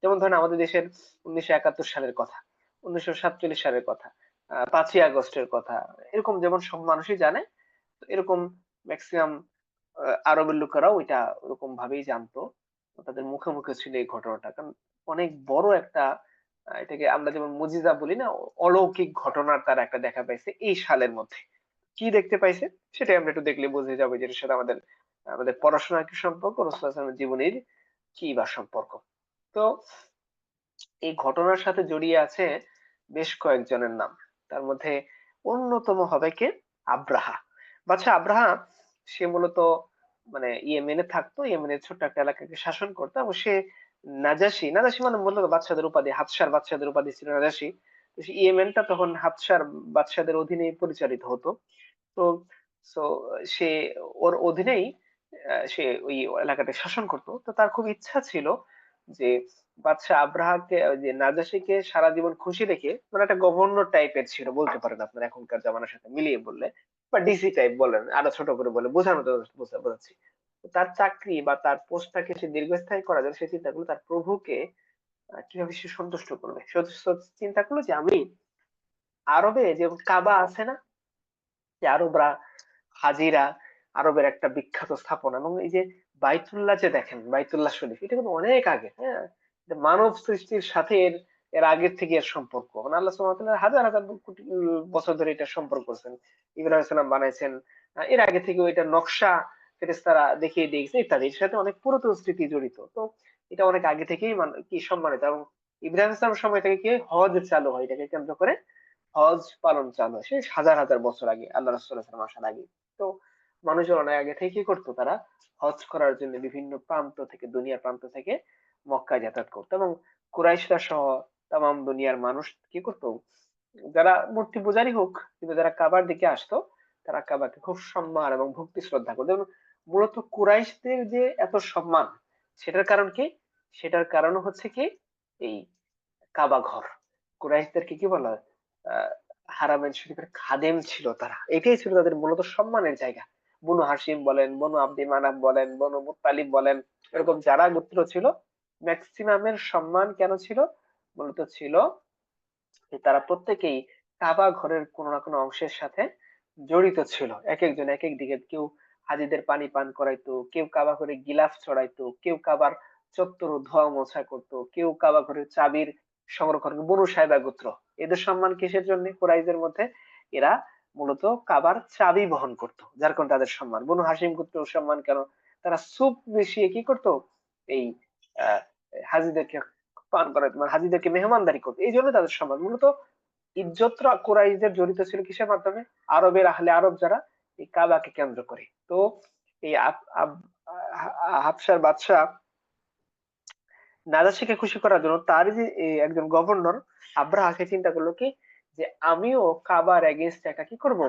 যেমন ধরেন আমাদের দেশের 1971 সালের কথা, 1947 সালের কথা, 5ই আগস্টের কথা, এরকম যেমন সব মানুষই জানে, তো এরকম ম্যাক্সিমাম আরবের লোকেরাও ওইটা ওরকম ভাবেই জানতো। তাদের মুখে মুখে ছিল এই ঘটনাটা, কারণ অনেক বড় একটা এটাকে আমরা যেমন মুজিজা বলি না, অলৌকিক ঘটনার তারা একটা দেখা পাইছে এই সালের মধ্যে। কি দেখতে পাইছে সেটাই আমরা একটু দেখলে বুঝে যাবো যে এটার সাথে আমাদের আমাদের পড়াশোনার কি সম্পর্ক, রাসূল সাল্লাল্লাহু আলাইহি ওয়াসাল্লামের জীবনের কি বা সম্পর্ক। তো এই ঘটনার সাথে জড়িয়ে আছে বেশ কয়েকজনের নাম। তার মধ্যে অন্যতম হবে কে? আব্রাহা। বাদশা আব্রাহা, সে মূলত মানে ইয়েমেনে থাকতো, ইয়েমেনের ছোট্ট একটা এলাকাকে শাসন করতো এবং সে নাজাশি, নাজাশি মানে মূলত বাদশাদের উপাধি, হাবশার বাদশাদের উপাধি ছিল নাজাশি। তো সে ইয়েমেনটা তখন হাবশার বাদশাদের অধীনে পরিচালিত হতো। তো সো সে ওর অধীনেই সে ওই এলাকাটা শাসন করতো। তো তার খুব ইচ্ছা ছিল যে বাদশাহ আব্রাহাকে, ওই যে নাজাশিকে সারা জীবন খুশি রেখে, মানে একটা গভর্নর টাইপের ছিল বলতে পারেন আপনারা এখনকার জামানার সাথে মিলিয়ে বললে, বা ডিসি টাইপ বলেন, আরো ছোট করে বলে বোঝানো বোঝাচ্ছি। তো তার চাকরি বা তার পোস্টটাকে সে দীর্ঘস্থায়ী করার জন্য সে চিন্তা করলো তার প্রভুকে কিভাবে সে সন্তুষ্ট করবে। চিন্তা করলো যে আমি আরবে যে কাবা আছে না, যে আরবরা, হাজিরা, আরবের একটা বিখ্যাত স্থাপনা, এবং এই যে বাইতুল্লাহ যে দেখেন, বাইতুল্লাহ শরীফ, এটা কিন্তু অনেক আগে, হ্যাঁ, এটা মানব সৃষ্টির সাথে এর এর আগের থেকে এর সম্পর্ক, মানে আল্লাহ সুবহানাহু ওয়া তাআলা হাজার হাজার কোটি বছর ধরে এটা সম্পর্ক করছেন। ইব্রাহিম আলাইহিস সালাম বানাইছেন, এর আগে থেকে ওইটা নকশা ফেরেশতারা দেখিয়ে দিয়েছে ইত্যাদি, এর সাথে অনেক পুরাতন স্মৃতি জড়িত। তো এটা অনেক আগে থেকেই কি সম্মানিত, এবং ইব্রাহিম আলাইহিস সালামের সময় থেকে কি হজ চালু হয়, এটাকে কেন্দ্র করে হজ পালন চালু হয় সেই হাজার হাজার বছর আগে, আল্লাহ রাসূল সাল্লাল্লাহু আলাইহি ওয়াসাল্লাম আসার আগে। তো মানুষজন অনেক আগে থেকে কি করতো, তারা হজ করার জন্য বিভিন্ন প্রান্ত থেকে, দুনিয়ার প্রান্ত থেকে মক্কায় যাতায়াত করতো, এবং কুরাইশরা সহ তামাম দুনিয়ার মানুষ কি করতো, যারা মূর্তি পূজারই হোক কিন্তু যারা কাবার দিকে আসতো, তারা কাবাকে খুব সম্মান এবং ভক্তি শ্রদ্ধা করতো। এবং মূলত কুরাইশদের যে এত সম্মান, সেটার কারণ কি? সেটার কারণ হচ্ছে কি, এই কাবা ঘর। কুরাইশদেরকে কি বলা হয়? আহ হারামের শরীফের খাদেম ছিল তারা, এটাই ছিল তাদের মূলত সম্মানের জায়গা। বনু হাসিম বলেন, বনু আব্দি মানাফ বলেন, বনু মুত্তালিব বলেন, এরকম যারা গোত্র ছিল, ম্যাক্সিমামের সম্মান কেন ছিল? মূলত ছিল যে তারা প্রত্যেকেই কাবা ঘরের কোনো না কোনো অংশের সাথে জড়িত ছিল। এক একজন এক এক দিকে, কেউ হাজিদের পানি পান করাইতো, কেউ কাবা ঘরে গিলাফ ছড়াইতো, কেউ কাবার চত্বর ধোয়া মোছা করতো, কেউ কাবা ঘরের চাবির সংরক্ষণ। বনু সাইবা গোত্র, এদের সম্মান কিসের জন্য কুরাইশদের মধ্যে? এরা মূলত কাবার চাবি বহন করত, যার কারণে তাদের সম্মান। বনু হাসিম গোত্র সম্মান কেন? তারা স্যুপ মিশিয়ে কি করতো, এই আহ হাজিদেরকে পান করাইতো, মানে হাজিদেরকে মেহমানদারি করতো, এই জন্য তাদের সম্মান। মূলত ইজ্জতরা কুরাইশদের জড়িত ছিল কিসের মাধ্যমে? আরবের আহলে আরব যারা, এই কাবাকে কেন্দ্র করে। তো এই হাবশার বাদশা নাজাশিকে খুশি করার জন্য তার যে একজন গভর্নর আব্রাহাকে চিন্তা করলো কি, যে আমিও কাবার এগেইনস্ট একটা কি করব,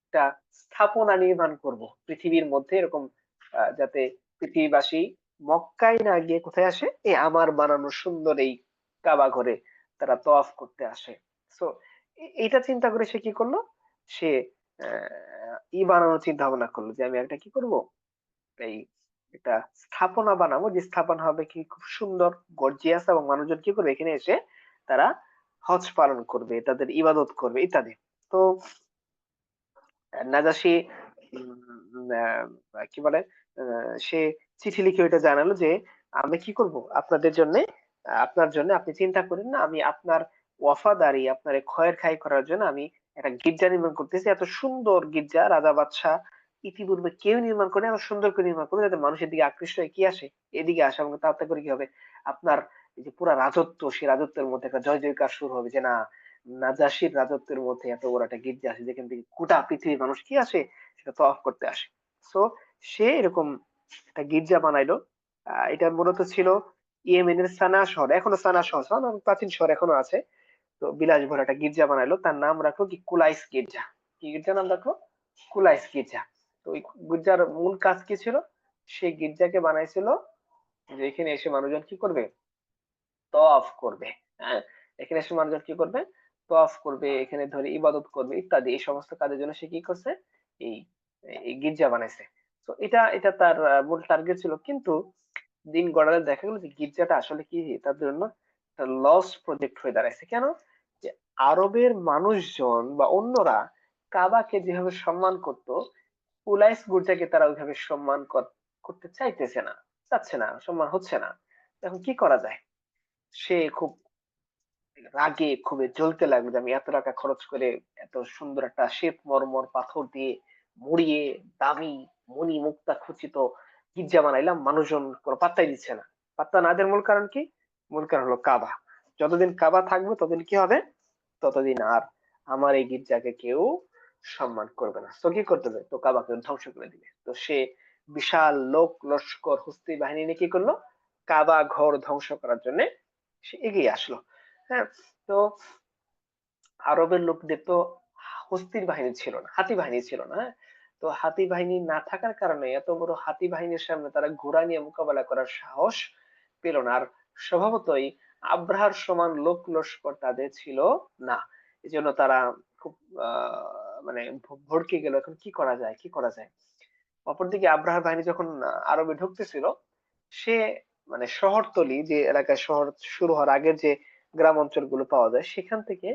একটা স্থাপনা নির্মাণ করব পৃথিবীর মধ্যে, এরকম যাতে পৃথিবীবাসী মক্কায় না গিয়ে কোথায় আসে, এই আমার বানানো সুন্দর এই কাবা ঘরে তারা তওয়াফ করতে আসে। সো এইটা চিন্তা করে সে কি করলো, সে বানানোর চিন্তা ভাবনা করলো যে আমি একটা কি করব, এই একটা স্থাপনা বানাবো, যে স্থাপনা হবে কি খুব সুন্দর গর্জিয়াস, এবং মানুষজন কি করবে এখানে এসে তারা হজ পালন করবে, তাদের ইবাদত করবে ইত্যাদি। তো নাজাশি কি বলে, সে চিঠি লিখে ওইটা জানালো যে আমি কি করব, আপনাদের জন্য আপনার জন্য আপনি চিন্তা করেন না, আমি আপনার ওয়াফাদারি, আপনার খয়ের খাই করার জন্য আমি একটা গির্জা নির্মাণ করতেছি। এত সুন্দর গির্জা রাজা বাদশাহ ইতিপূর্বে কেউ নির্মাণ করে এত সুন্দর করে নির্মাণ করে, যাতে মানুষের দিকে আকৃষ্ট হয়ে কি আসে, এদিকে আসে, এবং তাতে করে কি হবে, আপনার এই যে পুরা রাজত্ব, সেই রাজত্বের মধ্যে একটা জয় জয়কার শুরু হবে যে না, নাজাসির রাজত্বের মধ্যে এত বড় একটা গির্জা আছে যেখান থেকে গোটা পৃথিবীর মানুষ কি আসে, সেটা তওয়াফ করতে আসে। সো সে এরকম একটা গির্জা বানাইলো। এটা মূলত ছিল ইয়েমেনের সানা শহর, এখনো সানা শহর, সানা প্রাচীন শহর এখনো আছে। তো বিলাসবহুল একটা গির্জা বানাইলো, তার নাম রাখলো কি কুলাইস গির্জা। কি গির্জার নাম রাখলো? কুলাইস গির্জা। তো ওই গির্জার মূল কাজ কি ছিল? সেই গির্জাকে বানাইছিল যে এখানে এসে মানুষজন কি করবে, তওয়াফ করবে। হ্যাঁ, এখানে এসে মানুষজন কি করবে, তওয়াফ করবে, এখানে ধরে ইবাদত করবে ইত্যাদি, এই সমস্ত কাজের জন্য সে কি করছে, এই এই গির্জা বানাইছে। তো এটা এটা তার মূল টার্গেট ছিল। কিন্তু দিন গড়ালে দেখা গেল যে গির্জাটা আসলে কি তার জন্য একটা লস প্রজেক্ট হয়ে দাঁড়াইছে। কেন? যে আরবের মানুষজন বা অন্যরা কাবাকে যেভাবে সম্মান করত, কুলাইস গির্জাকে তারা ওইভাবে সম্মান করতে চাইতেছে না, চাচ্ছে না, সম্মান হচ্ছে না। এখন কি করা যায়? সে খুব রাগে ক্ষোভে জ্বলতে লাগলো যে আমি এত টাকা খরচ করে এত সুন্দর একটা শ্বেত মরমর পাথর দিয়ে মুড়িয়ে দামি মণি মুক্তা খচিত গির্জা বানাইলাম, মানুষজন কোনো পাত্তাই দিচ্ছে না। পাত্তা না দেওয়ার মূল কারণ কি? মূল কারণ হলো কাবা। যতদিন কাবা থাকবে ততদিন কি হবে, ততদিন আর আমার এই গির্জাকে কেউ সম্মান করবে না। তো কি করতে হবে, তো কাবাকে ধ্বংস করে দিবে। তো সে বিশাল লোক লস্কর হস্তি বাহিনী নিয়ে কি করলো, কাবা ঘর ধ্বংস করার জন্য সে এগিয়ে আসলো। হ্যাঁ, তো আরবের লোকদের তো হস্তির বাহিনী ছিল না, হাতি বাহিনী ছিল না। হ্যাঁ, তো হাতি বাহিনী না থাকার কারণে এত বড় হাতি বাহিনীর সামনে তারা ঘোড়া নিয়ে মোকাবেলা করার সাহস পেল না। আর স্বভাবতই আব্রাহার সমান লোক লস্কর তাদের ছিল না। এই জন্য তারা খুব মানে ভড়কে গেল, এখন কি করা যায়, কি করা যায়। অপরদিকে আব্রাহার বাহিনী যখন আরবে ঢুকতেছিল, সে মানে শহরতলি যে এলাকায়, শহর শুরু হওয়ার আগের যে গ্রাম অঞ্চলগুলো পাওয়া যায়, সেখান থেকে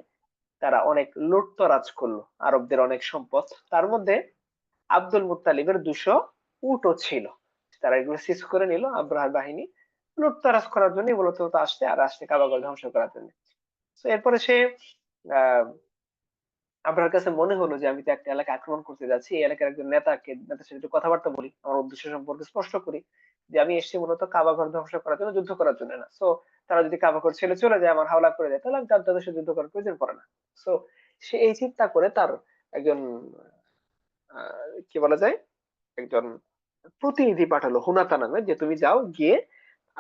তারা অনেক লুটতরাজ করলো আরবদের অনেক সম্পদ। তার মধ্যে আব্দুল মুত্তালিবের 200 উটও ছিল। তারা এগুলো সিজ করে নিল। আব্রাহার বাহিনী লুটতরাজ করার জন্য মূলত আসছে, আর আসছে কাবাগর ধ্বংস করার জন্য। তো এরপরে সে আহ আব্রাহার কাছে মনে হলো যে আমি তো একটা এলাকা আক্রমণ করতে যাচ্ছি, এই এলাকার একজন নেতার সাথে একটু কথাবার্তা বলি, আমার উদ্দেশ্য সম্পর্কে স্পষ্ট করি যে আমি এসেছি মূলত কাবা ঘর ধ্বংস করার জন্য, যুদ্ধ করার জন্য না। সো তারা যদি কাবা ঘর ছেড়ে চলে যায়, আমার হাওলা করে দেয়, তাহলে আমি তাদের সাথে যুদ্ধ করার প্রয়োজন পড়ে না। সো সে এই চিন্তা করে তার একজন কি বলা যায়, একজন প্রতিনিধি পাঠালো হুনাতা নামে, যে তুমি যাও গিয়ে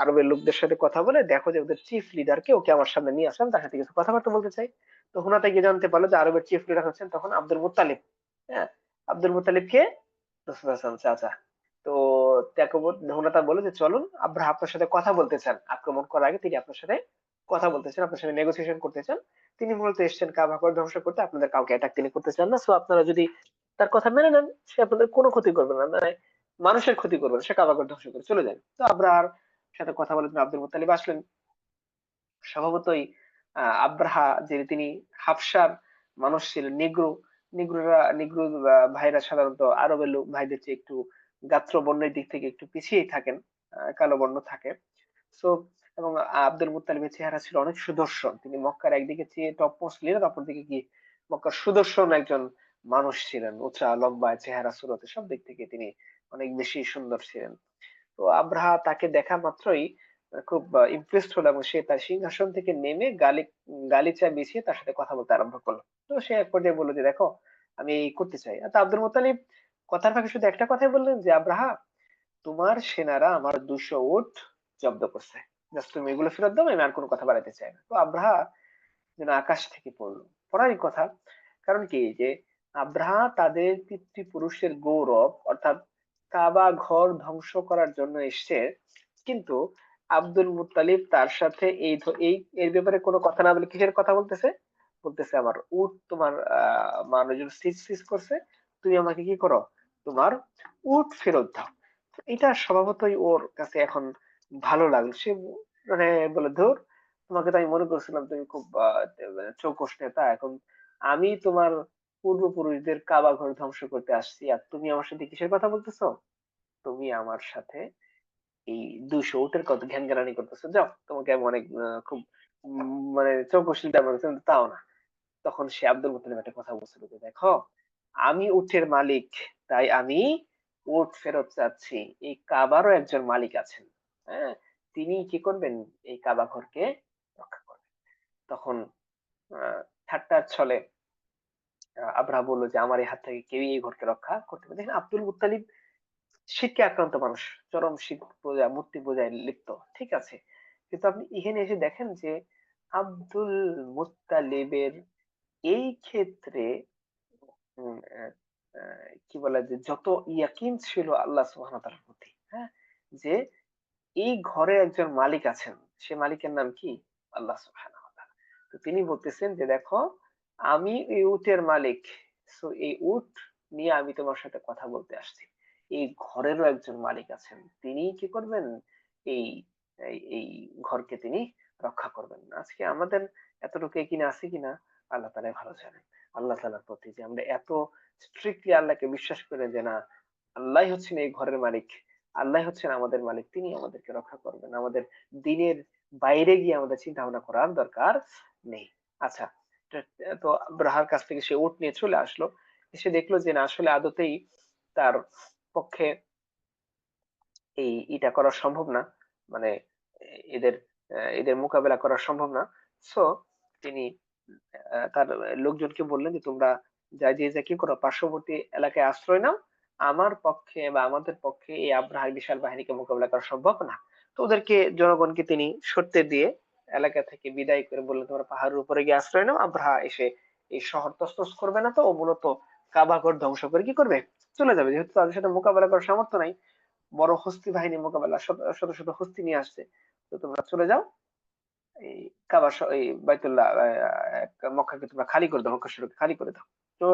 আরবের লোকদের সাথে কথা বলে দেখো যে ওদের চিফ লিডার কে, ওকে আমার সামনে নিয়ে আসেন, তার সাথে কিছু কথাবার্তা বলতে চাই। তো হুনাতা গিয়ে জানতে পারলো যে আরবের চিফ লিডার হচ্ছেন তখন আব্দুল মুত্তালিব। হ্যাঁ, আব্দুল মুত্তালিব কে, রসুল হাসান চাচা। তো তাকে হুনাতা বলে যে চলুন, আব্রাহা আপনার সাথে কথা বলতে চান, আক্রমণ করার আগে তিনি আপনার সাথে কথা বলতে চান, আপনার সাথে নেগোসিয়েশন করতে চান। তিনি মূলত এসেছেন কাবা ঘর ধ্বংস করতে, আপনাদের কাউকে অ্যাটাক তিনি করতে চান না। সো আপনারা যদি তার কথা মেনে নেন, সে আপনাদের কোনো ক্ষতি করবে না, মানে মানুষের ক্ষতি করবে না, সে কাবা ঘর ধ্বংস করে চলে যায়। তো আব্রাহার সাথে কথা বলে আব্দুল মুত্তালিব আসলেন। স্বভাবতই আব্রাহা যে তিনি হাবশার মানুষ ছিলেন, নিগ্রো ভাইরা সাধারণত আরবের লোক ভাইদের চেয়ে একটু গাত্র বর্ণের দিক থেকে একটু পিছিয়েই থাকেন, কালো বর্ণ থাকে। সো এবং আব্দুল মুত্তালিবের চেহারা ছিল অনেক সুদর্শন। তিনি মক্কার একদিকে চেয়ে টপ মোস্ট লিডার, অপরদিকে কি মক্কার সুদর্শন একজন মানুষ ছিলেন, উঁচা লম্বা চেহারা সুরতে সব দিক থেকে তিনি অনেক বেশি সুন্দর ছিলেন। তো আব্রাহা তাকে দেখা মাত্রই খুব ইমপ্রেসড হলো, এবং সে তার সিংহাসন থেকে নেমে গালিচা বিছিয়ে তার সাথে কথা বলতে আরম্ভ করলো। তো সে এক পর্যায়ে বললো যে দেখো আমি এই করতে চাই। তো আব্দুল মুত্তালিব কথার ফাঁকে শুধু একটা কথাই বললেন যে আব্রাহা, তোমার সেনারা আমার 200 উট জব্দ করছে, জাস্ট তুমি এগুলো ফেরত দাও, আমি আর কোনো কথা বাড়াতে চাই না। তো আব্রাহা যেন আকাশ থেকে পড়লো, পড়ারই কথা। কারণ কি, যে আব্রাহা তাদের পিতৃপুরুষের গৌরব, অর্থাৎ কাবা ঘর ধ্বংস করার জন্য এসছে, কিন্তু আব্দুল মুত্তালিব তার সাথে এই এর ব্যাপারে কোনো কথা না বলে কিসের কথা বলতেছে, বলতেছে আমার উট তোমার মানুষজন সিজ করছে, তুমি আমাকে কি করো, তোমার উট ফেরত দাও। তো এটা স্বভাবতই ওর কাছে এখন ভালো লাগলো। সে মানে বলে ধুর, তোমাকে তো আমি মনে করছিলাম তুমি খুব মানে চৌকস নেতা, এখন আমি তোমার পূর্বপুরুষদের কাবা ঘর ধ্বংস করতে আসছি, আর তুমি আমার সাথে কিসের কথা বলতেছো, তুমি আমার সাথে এই 200 উটের কত ঘ্যানঘ্যানানি করতেছে, যাও তোমাকে আমি অনেক খুব মানে চৌকশিল দেওয়া বলছে, কিন্তু তাও না। তখন সে আব্দুল মুত্তালিব একটা কথা বলছিল যে দেখো, আমি উটের মালিক, তাই আমি উট ফেরত চাচ্ছি। এই কাবারও একজন মালিক আছেন, হ্যাঁ, তিনি কি করবেন, এই কাবা ঘরকে রক্ষা করবেন। তখন ঠাট্টার ছলে আবরাহা বললো যে আমার এই হাত থেকে কেউই এই ঘরকে রক্ষা করতে পারে। দেখেন আব্দুল মুত্তালিব শীতকে আক্রান্ত মানুষ, চরম শীত পূজা, মূর্তি পূজায় লিপ্ত, ঠিক আছে, কিন্তু আপনি এখানে এসে দেখেন যে আব্দুল মুত্তালিবের এই ক্ষেত্রে উম, আহ, কি বলে যে যত ইয়াকিন ছিল আল্লাহ সুবহানাহু ওয়া তাআলার প্রতি, হ্যাঁ, যে এই ঘরে একজন মালিক আছেন, সে মালিকের নাম কি, আল্লাহ সুবহানাহু ওয়া তাআলা। তো তিনি বলতেছেন যে দেখো, আমি এই উটের মালিক, সো এই উট নিয়ে আমি তোমার সাথে কথা বলতে আসছি। এই ঘরেরও একজন মালিক আছেন, তিনি কি করবেন, এই এই ঘরকে তিনি রক্ষা করবেন। আজকে আমাদের এতটুকু কিনা আছে কিনা আল্লাহ তাআলাই ভালো জানেন। আল্লাহ তাআলার প্রতি যে আমরা এত স্ট্রিক্টলি আল্লাহকে বিশ্বাস করে যে না, আল্লাহ হচ্ছেন এই ঘরের মালিক, আল্লাহ হচ্ছেন আমাদের মালিক, তিনি আমাদেরকে রক্ষা করবেন। আমাদের দিনের বাইরে গিয়ে আমাদের চিন্তা ভাবনা করার দরকার নেই। আচ্ছা, তো আব্রাহার কাছ থেকে সে উট নিয়ে চলে আসলো, এসে দেখলো যে না, আসলে আদতেই তার পক্ষে এটা করা সম্ভব না, মানে এদের এদের মোকাবেলা করা সম্ভব না। সো তিনি তার লোকজনকে বললেন যে তোমরা যে কি করো, পার্শ্ববর্তী এলাকায় আশ্রয় নাও, আমার পক্ষে বা আমাদের পক্ষে এই আব্রাহার বিশাল বাহিনীকে মোকাবেলা করা সম্ভব না। তো ওদেরকে, জনগণকে তিনি সরতে দিয়ে এলাকা থেকে বিদায় করে বললেন তোমরা পাহাড়ের উপরে গিয়ে আশ্রয় নাও, আব্রাহা এসে এই শহর তছনছ করবে না, তো ও মূলত কাবা ঘর ধ্বংস করে কি করবে, চলে যাবে। যেহেতু তাদের সাথে মোকাবেলা করার সামর্থ্য নাই, বড় হস্তি বাহিনী মোকাবেলা, শত শত শত হস্তি নিয়ে আসছে, তো তোমরা চলে যাও, এই এই বাইতুল্লাহ মক্কাকে তোমরা খালি করে দাও, মক্কা শরীফকে খালি করে দাও। তো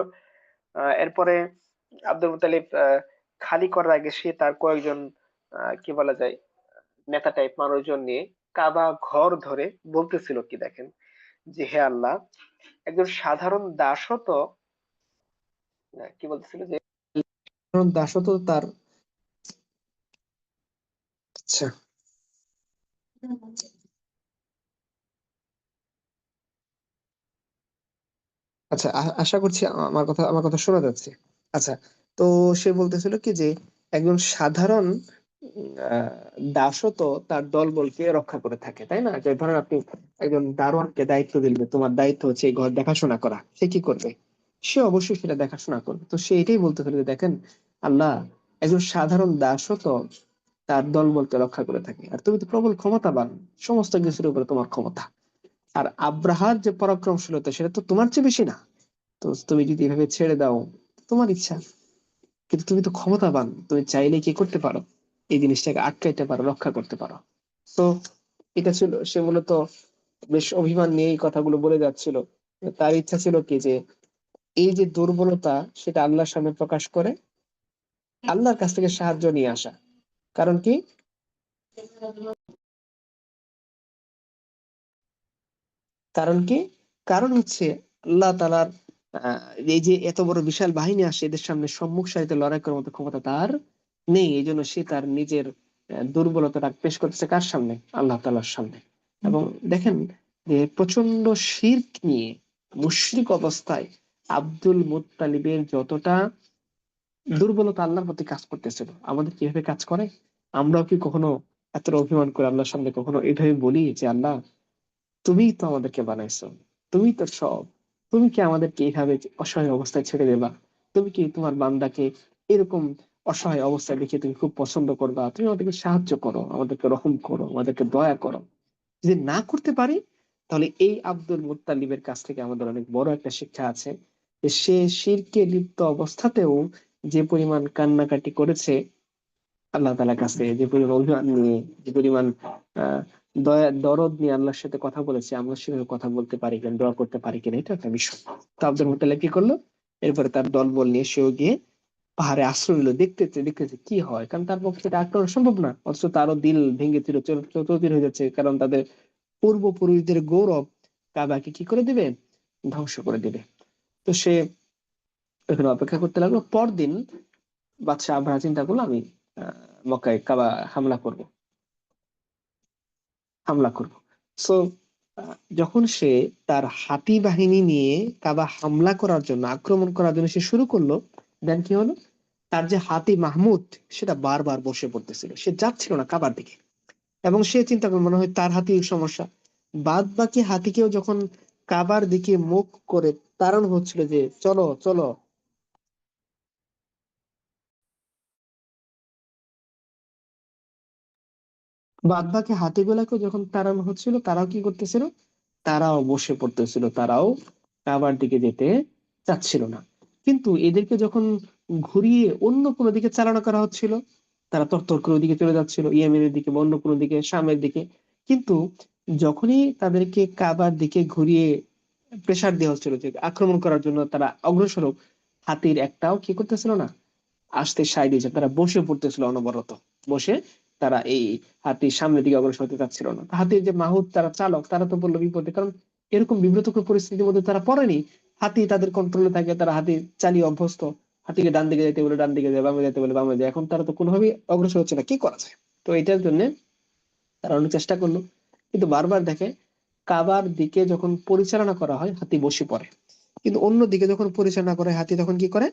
এরপরে আব্দুল মুতালিব খালি করার আগে সে তার কয়েকজন কি বলা যায় নেতা টাইপ মানুষজন নিয়ে কাবা ঘর ধরে বলতেছিল কি দেখেন, যে হে আল্লাহ, একজন সাধারণ দাসও তো কি বলতেছিল যে দাসও তো তার, আচ্ছা আচ্ছা, আশা করছি আমার কথা শোনা যাচ্ছে। আচ্ছা, তো সে বলতেছিল কি যে একজন সাধারণ দাসও তো তার দলবলকে রক্ষা করে থাকে, তাই না? যে ধরেন আপনি একজন দারোয়ানকে দায়িত্ব দিলেন, তোমার দায়িত্ব হচ্ছে এই ঘর দেখাশোনা করা, সে কি করবে? সে অবশ্যই সেটা দেখাশোনা করবে। তো সে এটাই বলতেছিল যে দেখেন আল্লাহ, একজন সাধারণ দাসও তো তার দলবলকে রক্ষা করে থাকে, আর তুমি তো প্রবল ক্ষমতাবান, সমস্ত কিছুর উপরে তোমার ক্ষমতা। আর আব্রাহার যে পরাক্রমশীলতা সেটা তো তোমার চেয়ে বেশি না। তো তুমি যদি এভাবে ছেড়ে দাও, তোমার ইচ্ছা, কিন্তু তুমি তো ক্ষমতাবান, তুমি চাইলে কি করতে পারো, এই জিনিসটাকে আটকাইতে পারো, রক্ষা করতে পারো। তো এটা ছিল, সে মূলত বেশ অভিমান নিয়ে এই কথাগুলো বলে যাচ্ছিল। তার ইচ্ছা ছিল কি যে এই যে দুর্বলতা সেটা আল্লাহর সামনে প্রকাশ করে আল্লাহর কাছ থেকে সাহায্য নিয়ে আসা। কারণ কি, কারণ কি কারণ হচ্ছে আল্লাহ তাআলার এই যে এত বড় বিশাল বাহিনী আসে এদের সামনে সম্মুখ সারিতে লড়াই করার মতো ক্ষমতা তার নেই। এই জন্য সে তার নিজের দুর্বলতাটা পেশ করতেছে কার সামনে, আল্লাহ তাআলার সামনে। এবং দেখেন যে প্রচন্ড শিরক নিয়ে মুশরিক অবস্থায় আব্দুল মুত্তালিবের যতটা দুর্বলতা আল্লাহর প্রতি কাজ করতেছিল, আমাদের কিভাবে কাজ করে? আমরাও কি কখনো এতটা অভিমান করে আল্লাহর সামনে কখনো এইভাবে বলি যে আল্লাহ, তুমিই তো আমাদেরকে বানাইছো, তুমি তো সব, তুমি কি আমাদেরকে এইভাবে অসহায় অবস্থায় ছেড়ে দেবা? তুমি কি তোমার বান্দাকে এরকম অসহায় অবস্থায় দেখে তুমি খুব পছন্দ করবা? তুমি আমাদেরকে সাহায্য করো, আমাদেরকে রহম করো, আমাদেরকে দয়া করো। যদি না করতে পারি, তাহলে এই আব্দুল মুত্তালিবের কাছ থেকে আমাদের অনেক বড় একটা শিক্ষা আছে, যে সে শিরকে লিপ্ত অবস্থাতেও যে পরিমাণ কান্নাকাটি করেছে আল্লাহ তাআলার কাছে, যে পরিমাণ অভিমান নিয়ে, যে পরিমাণ আহ দয়া দরদ নিয়ে আল্লাহর সাথে কথা বলেছে, আমরা সেভাবে কথা বলতে পারি কিনা, দোয়া করতে পারি কিনা, এটা একটা বিষয়। তো আব্দুল মুত্তালিব কি করলো, এরপরে তার দলবল নিয়ে সেও গিয়ে পাহাড়ে আশ্রয় নিল, দেখতেছে দেখতেছে কি হয়, কারণ তার পক্ষে এটা আক্রমণ সম্ভব না। অথচ তারও দিল ভেঙে চৌচির হয়ে যাচ্ছে, কারণ তাদের পূর্বপুরুষদের গৌরব কাবাকে কি করে দিবে, ধ্বংস করে দিবে। তো সে এখানে অপেক্ষা করতে লাগলো। পরদিন বাদশাহ আবরাহা চিন্তা করলো আমি মক্কায় কাবা হামলা করব। হামলা করব। সো যখন সে তার হাতি বাহিনী নিয়ে কাবা হামলা করার জন্য, আক্রমণ করার জন্য সে শুরু করলো, দেন কি হলো, তার যে হাতি মাহমুদ সেটা বারবার বসে পড়তেছিল, সে যাচ্ছিল না কাবার দিকে। এবং সে চিন্তা করে মনে হয় তার হাতির সমস্যা। বাদ বাকি হাতিকেও যখন কাবার দিকে মুখ করে তাড়ানো হচ্ছিল যে চলো চলো, বাদ বাকি হাতিগুলাকে যখন তাড়ানো হচ্ছিল, তারাও কি করতেছিল, তারাও বসে পড়তেছিল, তারাও কাবার দিকে যেতে চাচ্ছিল না। কিন্তু এদেরকে যখন ঘুরিয়ে অন্য কোনো দিকে চালনা করা হচ্ছিল, তারা তরতর করে ওদিকে চলে যাচ্ছিল, ইয়েমেনের দিকে বা অন্য কোনো দিকে, শামের দিকে। কিন্তু যখনই তাদেরকে কাবার দিকে ঘুরিয়ে প্রেসার দেওয়া হচ্ছিল যে আক্রমণ করার জন্য তারা অগ্রসর হোক, হাতির একটাও কি করতেছিল না, আসতে সায় দিয়েছে। তারা বসে পড়তেছিল অনবরত, বসে তারা এই হাতির সামনের দিকে অগ্রসর হতে চাচ্ছিল না। হাতির যে মাহুত তারা চালক, তারা তো বললো বিপদে, কারণ এরকম বিব্রতকর পরিস্থিতির মধ্যে তারা পড়েনি। হাতি তাদের কন্ট্রোলে থাকে, তারা হাতি চালিয়ে অভ্যস্ত। হাতিকে ডান দিকে যেতে বলে ডান দিকে যায়, বামে যেতে বলে বামে যায়। এখন তারা তো কোনোভাবেই অগ্রসর হচ্ছে না, কি করা যায়? তো এটার জন্য তারা অনেক চেষ্টা করলো, কিন্তু বারবার দেখে কাবার দিকে যখন পরিচালনা করা হয় হাতি বসে পড়ে, কিন্তু অন্য দিকে যখন পরিচালনা করে হাতি তখন কি করে,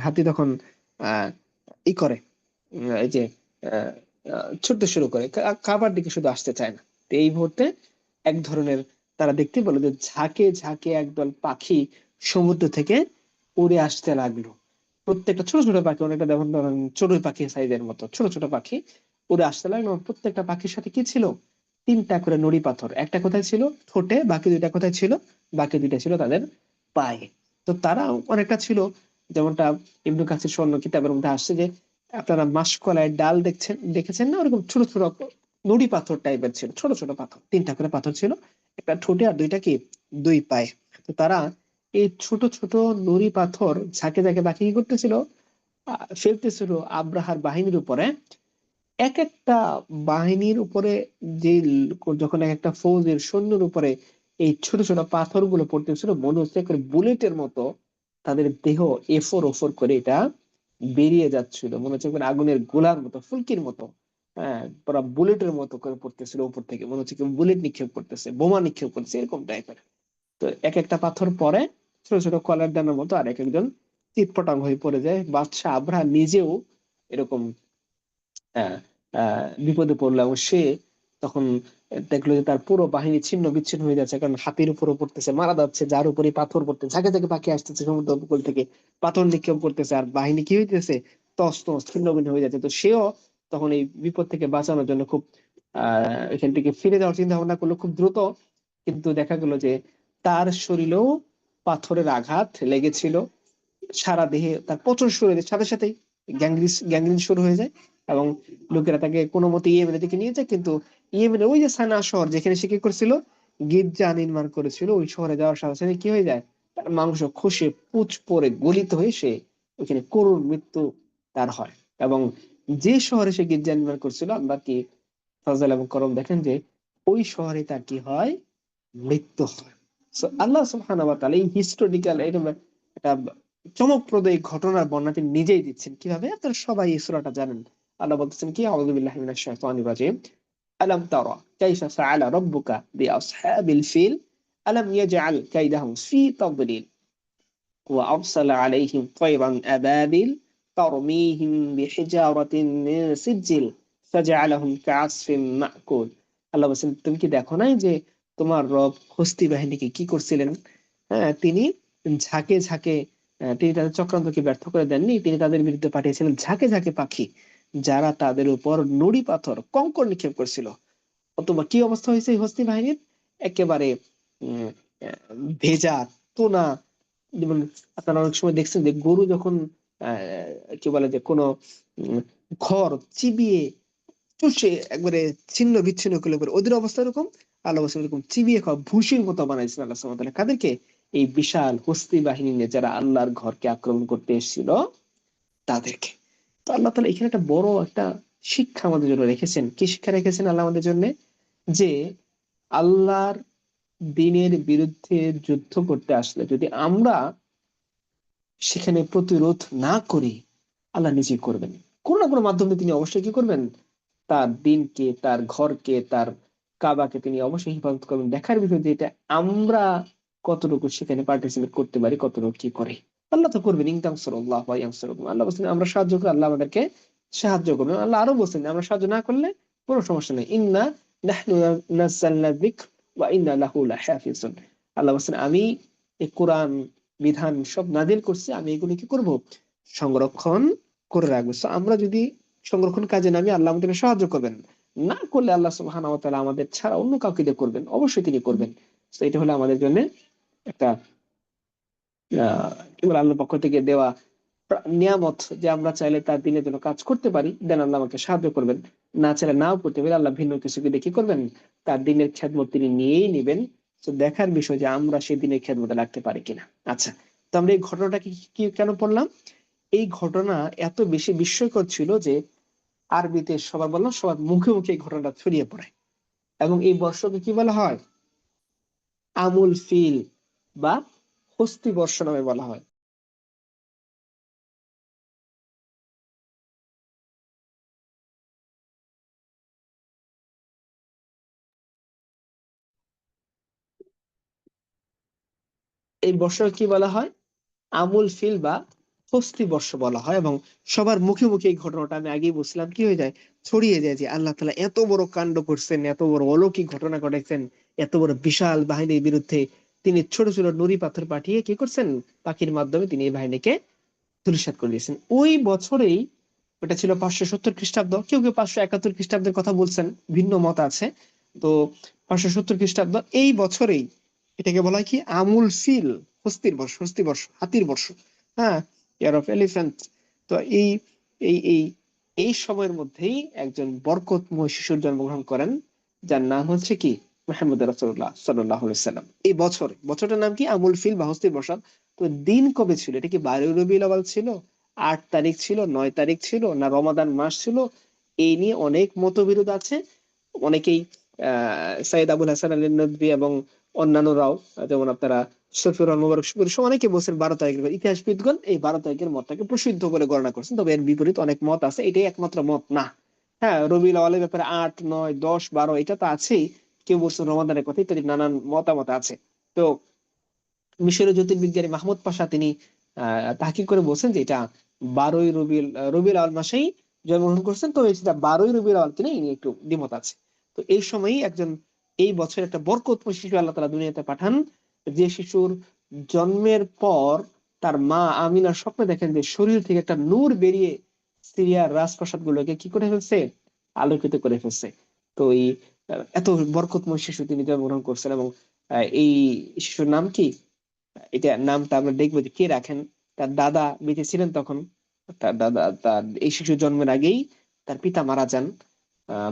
হাতি তখন আহ ই করে, এই যে আহ, ছুটতে শুরু করে, কাবার দিকে শুধু আসতে চায় না। তো এই মুহূর্তে এক ধরনের তারা দেখতে পেলো যে ঝাঁকে ঝাঁকে একদল পাখি সমুদ্র থেকে উড়ে আসতে লাগলো। প্রত্যেকটা ছোট ছোট পাখি, অনেকটা দেখুন ধরেন চড়ুই পাখি সাইজের মতো ছোট ছোট পাখি উড়ে আসতে লাগলো। এবং প্রত্যেকটা পাখির সাথে কি ছিল, তিনটা করে নুড়ি পাথর। একটা কোথায় ছিল, ঠোঁটে, বাকি দুইটা কোথায় ছিল, বাকি দুইটা ছিল তাদের পায়ে। তো তারা অনেকটা ছিল, যেমনটা ইবনু কাসির স্বর্ণ কিতাবের মধ্যে আসছে যে আপনারা মাসকলাইয়ের ডাল দেখেছেন না, ওরকম ছোট ছোট নুড়ি পাথর টাইপের ছিল, ছোট ছোট পাথর, তিনটা করে পাথর ছিল, একটা ঠোঁটে আর দুইটা কি, দুই পায়ে। তো তারা এই ছোট ছোট নুড়ি পাথর ঝাঁকে ঝাঁকে বাকি কি করতেছিল, ফেলতেছিল আব্রাহার বাহিনীর উপরে। এক একটা বাহিনীর উপরে যে যখন এক একটা ফৌজের সৈন্যের উপরে এই ছোট ছোট পাথরগুলো পড়তেছিল, মনে হচ্ছে করে বুলেটের মতো তাদের দেহ এফোর ওফর করে এটা বেরিয়ে যাচ্ছিল, মনে হচ্ছে করে আগুনের গোলার মতো, ফুলকির মতো। হ্যাঁ, পুরা বুলেটের মতো করে পড়তেছিল উপর থেকে, মনে হচ্ছে কেউ বুলেট নিক্ষেপ করতেছে, বোমা নিক্ষেপ করছে, এরকম টাইপের। তো এক একটা পাথর পরে ছোট ছোট কলার দানার মতো, আর এক একজন চিৎপটাং হয়ে পড়ে যায়। বাদশাহ আবরাহা নিজেও এরকম আহ বিপদে পড়লো, এবং সে তখন দেখলো যে তার পুরো বাহিনী ছিন্ন বিচ্ছিন্ন হয়ে যাচ্ছে, কারণ হাতির উপরও পড়তেছে, মারা যাচ্ছে, যার উপরে পাথর পড়তেছে, ঝাঁকে ঝাঁকে পাখি আসতেছে সমুদ্র উপকূল থেকে, পাথর নিক্ষেপ করতেছে, আর বাহিনী কি হইতেছে, তস তস ছিন্ন ভিন্ন হয়ে যাচ্ছে। তো সেও তখন এই বিপদ থেকে বাঁচানোর জন্য খুব এখান থেকে ফিরে যাওয়ার চিন্তা ভাবনা করলো খুব দ্রুত। কিন্তু দেখা গেল যে তার শরীরেও পাথরের আঘাত লেগেছিল, সারা দেহে তার প্রচুর শরীরের সাথে সাথেই গ্যাংগ্রিন শুরু হয়ে যায়। এবং লোকেরা তাকে কোনো মতে ইয়েমেনের দিকে নিয়ে যায়, কিন্তু ইয়েমেনের ওই যে সানা শহর যেখানে সে কি করেছিল, গির্জা নির্মাণ করেছিল, ওই শহরে যাওয়ার সাথে সাথে কি হয়ে যায়, তার মাংস খসে পুচ পরে গলিত হয়ে সে ওইখানে করুণ মৃত্যু তার হয়। এবং যে শহরে সে গির্জা নির্মাণ করছিল, আমরা কি ফজল এবং করম দেখেন যে ওই শহরে তার কি হয়, মৃত্যু হয়। So, আল্লাহ সুবহানাহু ওয়া তাআলা এই হিস্টোরিক্যাল এরকম একটা চমকপ্রদ এই ঘটনার বর্ণনা তিনি নিজেই দিচ্ছেন। কিভাবে? আপনারা সবাই এই সূরাটা জানেন। আল্লাহ বলতেছেন কি, আউযু বিল্লাহি মিনাশ শাইতানির রাজিম, আলাম তারা কাইফা ফাআলা রাব্বুকা বিআসহাবিল ফিল আলাম ইয়াজআল কাইদাহুম ফি তাদলিল ওয়া আরসালা আলাইহিম তায়রান আবাবিল তারমিহিম বিহিজারাতিন মিন সিজিল ফাজআলাহুম কাআসফিন মাকুল। আল্লাহ বলেন, তুমি কি দেখো নাই যে তোমার রব হস্তি বাহিনীকে কি করছিলেন? হ্যাঁ, তিনি ঝাঁকে ঝাঁকে তিনি তাদের চক্রান্তকে ব্যর্থ করে দেননি, তিনি তাদের বিরুদ্ধে পাঠিয়েছিলেন ঝাঁকে ঝাঁকে পাখি, যারা তাদের উপর নুড়ি পাথর কঙ্কর নিক্ষেপ করছিল। অথবা কি অবস্থা হয়েছে এই হস্তি বাহিনীর, একেবারে উম, ভেজা তোনা। যেমন আপনারা অনেক সময় দেখছেন যে গরু যখন কি বলে যে কোনো খড় চিবিয়ে চুষে একবারে ছিন্ন বিচ্ছিন্ন করে করে, ওদের অবস্থা এরকম। আল্লাহ বলছেন এরকম চিবিয়ে খাওয়া ভুসির মতো বানাইছেন আল্লাহ সুবহানাহু ওয়া তাআলা। কাদেরকে? এই বিশাল হস্তি বাহিনী নিয়ে যারা আল্লাহর ঘরকে আক্রমণ করতে এসেছিল তাদেরকে। তো আল্লাহ তাআলা এখানে একটা বড় একটা শিক্ষা আমাদের জন্য রেখেছেন। কি শিক্ষা রেখেছেন আল্লাহ আমাদের জন্য? যে আল্লাহর দ্বীনের বিরুদ্ধে যুদ্ধ করতে আসলে যদি আমরা সেখানে প্রতিরোধ না করি, আল্লাহ নিজেই করবেন। কোনো না কোনো মাধ্যমে তিনি অবশ্যই কি করবেন, তার দ্বীনকে, তার ঘরকে, তার কাবাকে তিনি অবশ্যই হিফাজত করবেন। দেখার বিষয় যে এটা আমরা কতটুকু সেখানে পার্টিসিপেট করতে পারি, কতটুকু কি করে। আল্লাহ তো করবেন, ইনতানসুরুল্লাহ ওয়া ইয়ানসুরকুম, আল্লাহ বলছেন আমরা সাহায্য করি, আল্লাহ আমাদেরকে সাহায্য করবেন। আল্লাহ আরো বলছেন আমরা সাহায্য না করলে কোনো সমস্যা নেই, ইন্না নাহনু নাযালনা যিকর ওয়া ইন্না লাহু লাহাফিজুন। আল্লাহ বলছেন আমি এই কোরআন বিধান সব নাযিল করছি, আমি এগুলো কি করব, সংরক্ষণ করে রাখবো। So আমরা যদি সংরক্ষণ কাজে নামি, আল্লাহ আমাদেরকে সাহায্য করবেন। না করলে আল্লাহ সুবহানাহু ওয়া তাআলা আমাদের ছাড়া অন্য কাউকে দিয়ে করবেন, অবশ্যই তিনি করবেন। তো এটা হলো আমাদের জন্য একটা কি বলে আল্লাহর পক্ষ থেকে দেওয়া নিয়ামত, যে আমরা চাইলে তার দিনের জন্য কাজ করতে পারি, দেন আল্লাহ আমাকে সাহায্য করবেন। না চাইলে নাও করতে পারি, আল্লাহ ভিন্ন কিছুকে দেখি করবেন, তার দিনের খেদমত তিনি নিয়েই নেবেন। তো দেখার বিষয় যে আমরা সেই দিনের খেদমতে লাগতে পারি কিনা। আচ্ছা, তো আমরা এই ঘটনাটা কি কেন পড়লাম? এই ঘটনা এত বেশি বিস্ময়কর ছিল যে আরবিতে সবার বললাম, সবার মুখে মুখে এই ঘটনাটা ছড়িয়ে পড়ে। এবং এই বর্ষকে কি বলা হয়? আমুল ফিল বা হস্তি বর্ষ নামে বলা হয়। এই বর্ষকে কি বলা হয়? আমুল ফিল বা হস্তি বর্ষ বলা হয়। এবং সবার মুখে মুখে এই ঘটনাটা, আমি আগেই বলছিলাম, কি হয়ে যায়, ছড়িয়ে যায় যে আল্লাহ তাআলা এত বড় কাণ্ড করছেন, এত বড় অলৌকিক ঘটনা ঘটাইছেন, এত বড় বিশাল বাহিনীর বিরুদ্ধে তিনি ছোট ছোট নুড়ি পাথর পাঠিয়ে কি করছেন, পাখির মাধ্যমে তিনি এই বাহিনীকে ধূলিসাৎ করে দিয়েছেন। ওই বছরেই, ওটা ছিল 570 খ্রিস্টাব্দ, কেউ কেউ 571 খ্রিস্টাব্দের কথা বলছেন, ভিন্ন মত আছে। তো 570 খ্রিস্টাব্দ, এই বছরেই এটাকে বলা হয় কি আমুল ফিল, হস্তির বর্ষ, হস্তি বর্ষ, হাতির বর্ষ, হ্যাঁ, ইয়ার অফ এলিফ্যান্ট। তো এই এই এই এই সময়ের মধ্যেই একজন বরকতময় শিশুর জন্মগ্রহণ করেন, যার নাম হচ্ছে কি মুহাম্মদ রাসূলুল্লাহ সাল্লাল্লাহু আলাইহি সাল্লাম। এই বছরটার নাম কি আমুল ফিল বা হস্তির বর্ষ। তো দিন কবে ছিল? এটা কি 12 রবিউল আউয়াল ছিল, 8 তারিখ ছিল, 9 তারিখ ছিল, না রমাদান মাস ছিল? এই নিয়ে অনেক মতবিরোধ আছে। অনেকেই সাইয়েদ আবুল হাসান আলী নদভী এবং অন্যান্যরাও, যেমন আপনারা শফিউর রহমান মুবারক শফিউর, অনেকে বলছেন 12 তারিখের। ইতিহাসবিদগণ এই 12 তারিখের মতটাকে প্রসিদ্ধ বলে গণনা করছেন, তবে এর বিপরীত অনেক মত আছে, এটাই একমাত্র মত না। হ্যাঁ, রবিউল আউয়ালের ব্যাপারে 8, 9, 10, 12 এটা তো আছেই, কেউ বলছেন রমাদানের কথা, ইত্যাদি নানান মতামত আছে। তো মিশরীয় জ্যোতির্বিজ্ঞানী মাহমুদ পাশা তিনি তাহকিক করে বলছেন যে এটা 12ই রবিউল আউয়াল মাসেই জন্মগ্রহণ করছেন। তো সেটা 12ই রবিউল আউয়াল কিনা এই নিয়ে একটু দ্বিমত আছে। তো এই সময়ই এই বছর একটা বরকতময় শিশু আল্লাহ তাআলা দুনিয়াতে পাঠান, যে শিশুর জন্মের পর তার মা আমিনার স্বপ্নে দেখেন যে শরীর থেকে একটা নূর বেরিয়ে সিরিয়ার রাজপ্রাসাদ গুলোকে কি করে ফেলছে, আলোকিত করে ফেলছে। তো এই এত বরকতময় শিশু তিনি জন্মগ্রহণ করছেন। এবং এই শিশুর নাম কি, এটা নামটা আমরা দেখবো যে কে রাখেন। তার দাদা বেঁচে ছিলেন তখন, তার এই শিশু জন্মের আগেই তার পিতা মারা যান,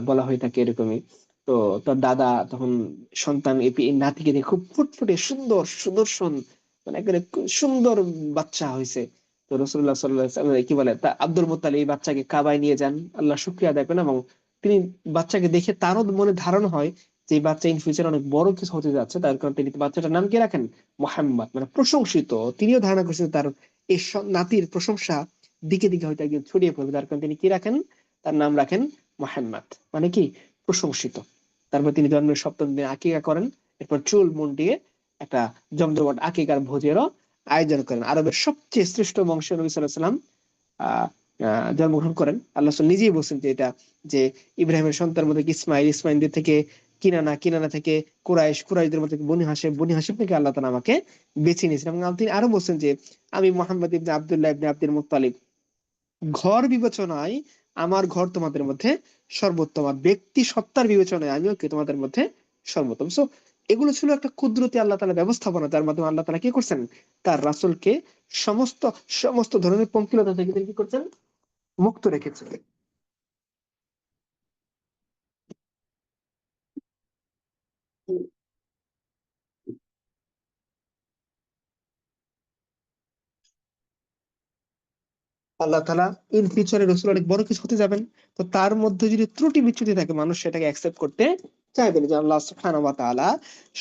বলা হয়ে থাকে এরকমই। তো তার দাদা তখন সন্তান এই নাতিকে দেখে খুব ফুটফুটে সুন্দর সুদর্শন, মানে একেবারে সুন্দর বাচ্চা হয়েছে। তো রাসূলুল্লাহ সাল্লাল্লাহু আলাইহি ওয়াসাল্লাম কি বলে, তা আব্দুল মুত্তালিব এই বাচ্চাকে কাবায় নিয়ে যান, আল্লাহ শুকরিয়া আদায় করেন। এবং তিনি বাচ্চাকে দেখে তারও মনে ধারণা হয় যে এই বাচ্চা ইন ফিউচার অনেক বড় কিছু হতে যাচ্ছে, তার কারণে তিনি বাচ্চাটার নাম কি রাখেন, মুহাম্মদ, মানে প্রশংসিত। তিনিও ধারণা করছেন তার এই নাতির প্রশংসা দিকে দিকে হয়তো একদিন ছড়িয়ে পড়বে, তার কারণে তিনি কি রাখেন, তার নাম রাখেন মুহাম্মদ, মানে কি প্রশংসিত। তারপর তিনি জন্মের 7ম দিনে আকিকা করেন, এরপর চুল মুন্ডিয়ে একটা জমজমাট আকিকার ভোজেরও আয়োজন করেন। আরবের সবচেয়ে শ্রেষ্ঠ বংশের নবী সাল্লাল্লাহু আলাইহি ওয়াসাল্লাম জন্মগ্রহণ করেন। আল্লাহ নিজেই বলছেন যে এটা, যে ইব্রাহিমের সন্তানের মধ্যে ইসমাইলদের থেকে কিনানা থেকে কুরাইশদের মধ্যে বনি হাশিম থেকে আল্লাহ তাআলা আমাকে বেছে নিয়েছেন। এবং তিনি আরো বলছেন যে আমি মুহাম্মদ ইবনে আব্দুল্লাহ ইবনে আব্দুল মুত্তালিব, ঘর বিবেচনায় আমার ঘর তোমাদের মধ্যে সর্বোত্তম, আর ব্যক্তি সত্তার বিবেচনায় আমিও কি তোমাদের মধ্যে সর্বোত্তম। সো এগুলো ছিল একটা কুদরতি আল্লাহ তাআলা ব্যবস্থাপনা, যার মাধ্যমে আল্লাহ তাআলা কি করছেন, তার রাসূলকে সমস্ত সমস্ত ধরনের পঙ্কিলতা থেকে তিনি কি করছেন, মুক্ত রেখেছেন। আল্লাহ তাআলা ইন ফিউচারে রাসূল অনেক বড় কিছু হতে যাবেন, তো তার মধ্যে যদি ত্রুটি বিচ্যুতি থাকে মানুষ সেটাকে অ্যাকসেপ্ট করতে চাইবে না। যে আল্লাহ সুবহানাহু ওয়া তাআলা